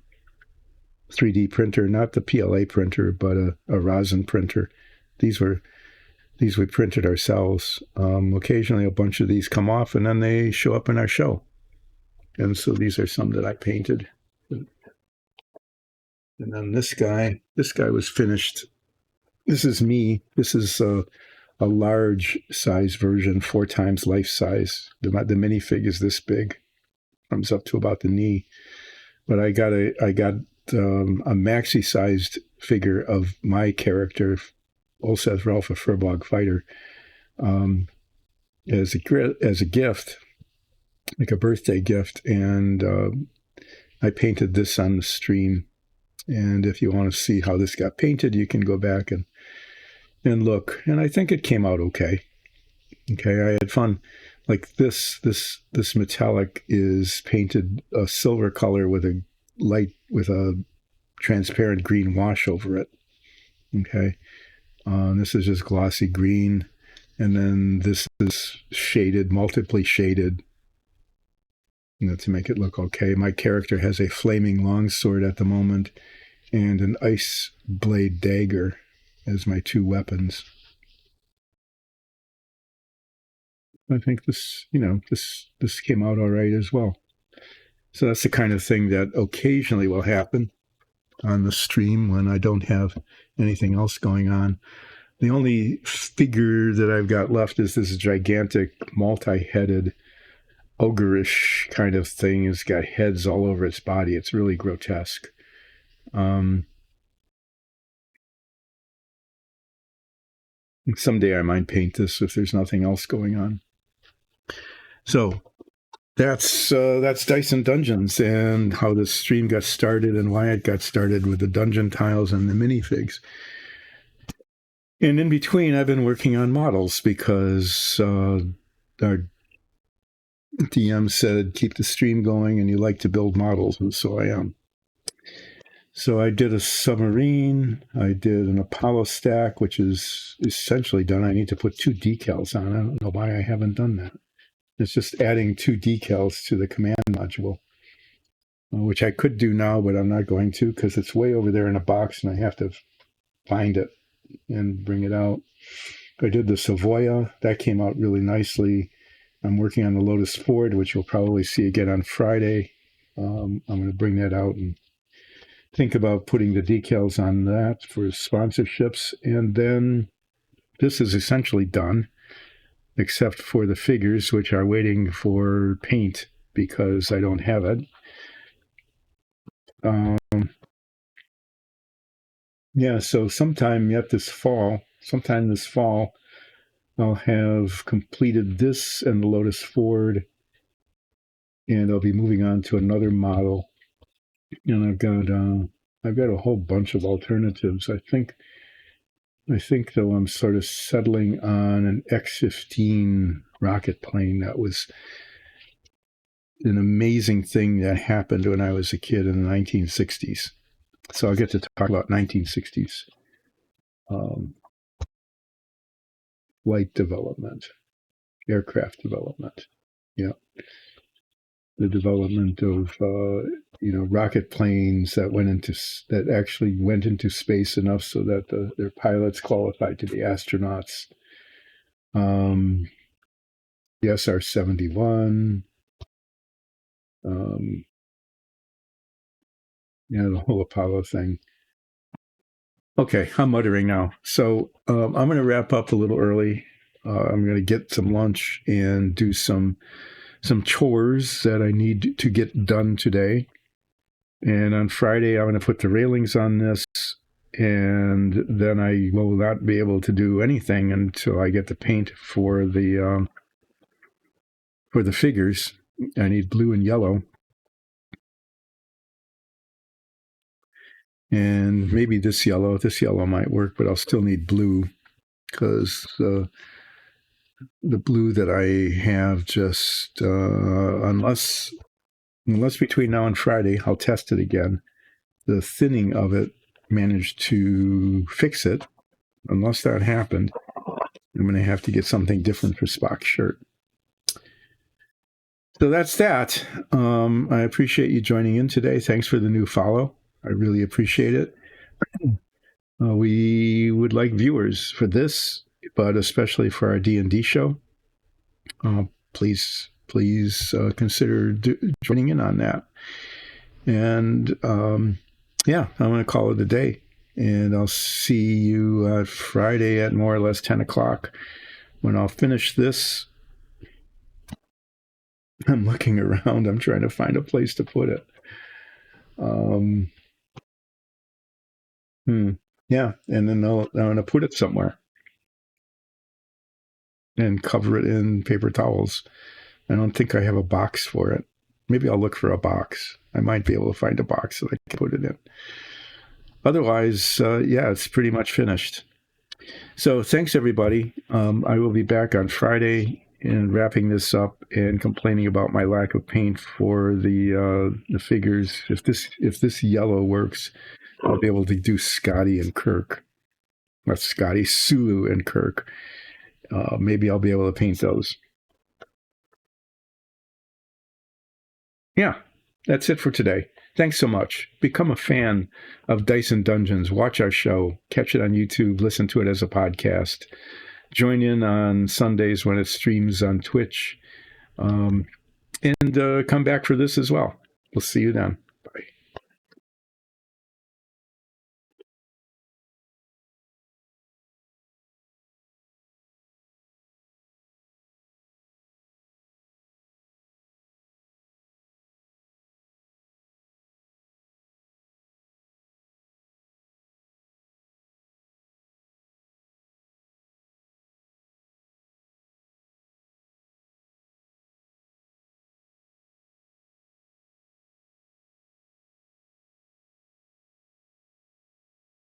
3D printer, not the PLA printer, but a rosin printer. These we printed ourselves. Occasionally a bunch of these come off and then they show up in our show. And so these are some that I painted. And then this guy was finished. This is me. This is a large size version, 4 times life size. The minifig is this big, comes up to about the knee. But I got a maxi sized figure of my character, Olseth Ralph, a Furbog fighter, as a gift, like a birthday gift, and I painted this on the stream. And if you want to see how this got painted, you can go back and look. And I think it came out okay. Okay, I had fun. Like this metallic is painted a silver color with a transparent green wash over it. Okay, this is just glossy green, and then this is shaded, multiply shaded, to make it look okay. My character has a flaming longsword at the moment and an ice blade dagger as my 2 weapons. I think this came out all right as well. So that's the kind of thing that occasionally will happen on the stream when I don't have anything else going on. The only figure that I've got left is this gigantic, multi-headed, ogreish kind of thing. It's got heads all over its body. It's really grotesque. Someday I might paint this if there's nothing else going on. So that's Dyson Dungeons and how the stream got started and why it got started with the dungeon tiles and the minifigs. And in between, I've been working on models because our DM said keep the stream going and you like to build models, and so I am. So I did a submarine. I did an Apollo stack, which is essentially done. I need to put 2 decals on. I don't know why I haven't done that. It's just adding 2 decals to the command module, which I could do now, but I'm not going to because it's way over there in a box and I have to find it and bring it out. I did the Savoya. That came out really nicely. I'm working on the Lotus Ford, which you'll probably see again on Friday. I'm going to bring that out and think about putting the decals on that for sponsorships. And then this is essentially done, except for the figures, which are waiting for paint because I don't have it. Yeah, so sometime this fall, I'll have completed this and the Lotus Ford, and I'll be moving on to another model. And I've got a whole bunch of alternatives. I think though I'm sort of settling on an X-15 rocket plane. That was an amazing thing that happened when I was a kid in the 1960s. So I'll get to talk about 1960s flight development, aircraft development. Yeah. The development of rocket planes that actually went into space enough so that their pilots qualified to be astronauts. The SR-71. The whole Apollo thing. Okay, I'm muttering now. So I'm going to wrap up a little early. I'm going to get some lunch and do some chores that I need to get done today. And on Friday, I'm going to put the railings on this, and then I will not be able to do anything until I get the paint for the figures. I need blue and yellow. And maybe this yellow might work, but I'll still need blue because the blue that I have just, unless between now and Friday, I'll test it again. The thinning of it managed to fix it. Unless that happened, I'm going to have to get something different for Spock's shirt. So that's that. I appreciate you joining in today. Thanks for the new follow. I really appreciate it. We would like viewers for this, but especially for our D&D show. Please consider joining in on that. And I'm going to call it a day. And I'll see you Friday at more or less 10 o'clock when I'll finish this. I'm looking around. I'm trying to find a place to put it. Yeah, and then I'm going to put it somewhere and cover it in paper towels. I don't think I have a box for it. Maybe I'll look for a box. I might be able to find a box that I can put it in. Otherwise, it's pretty much finished. So thanks, everybody. I will be back on Friday and wrapping this up and complaining about my lack of paint for the figures. If this yellow works, I'll be able to do Scotty and Kirk. Not Scotty, Sulu and Kirk. Maybe I'll be able to paint those. Yeah, that's it for today. Thanks so much. Become a fan of Dyson Dungeons. Watch our show. Catch it on YouTube. Listen to it as a podcast. Join in on Sundays when it streams on Twitch. And come back for this as well. We'll see you then.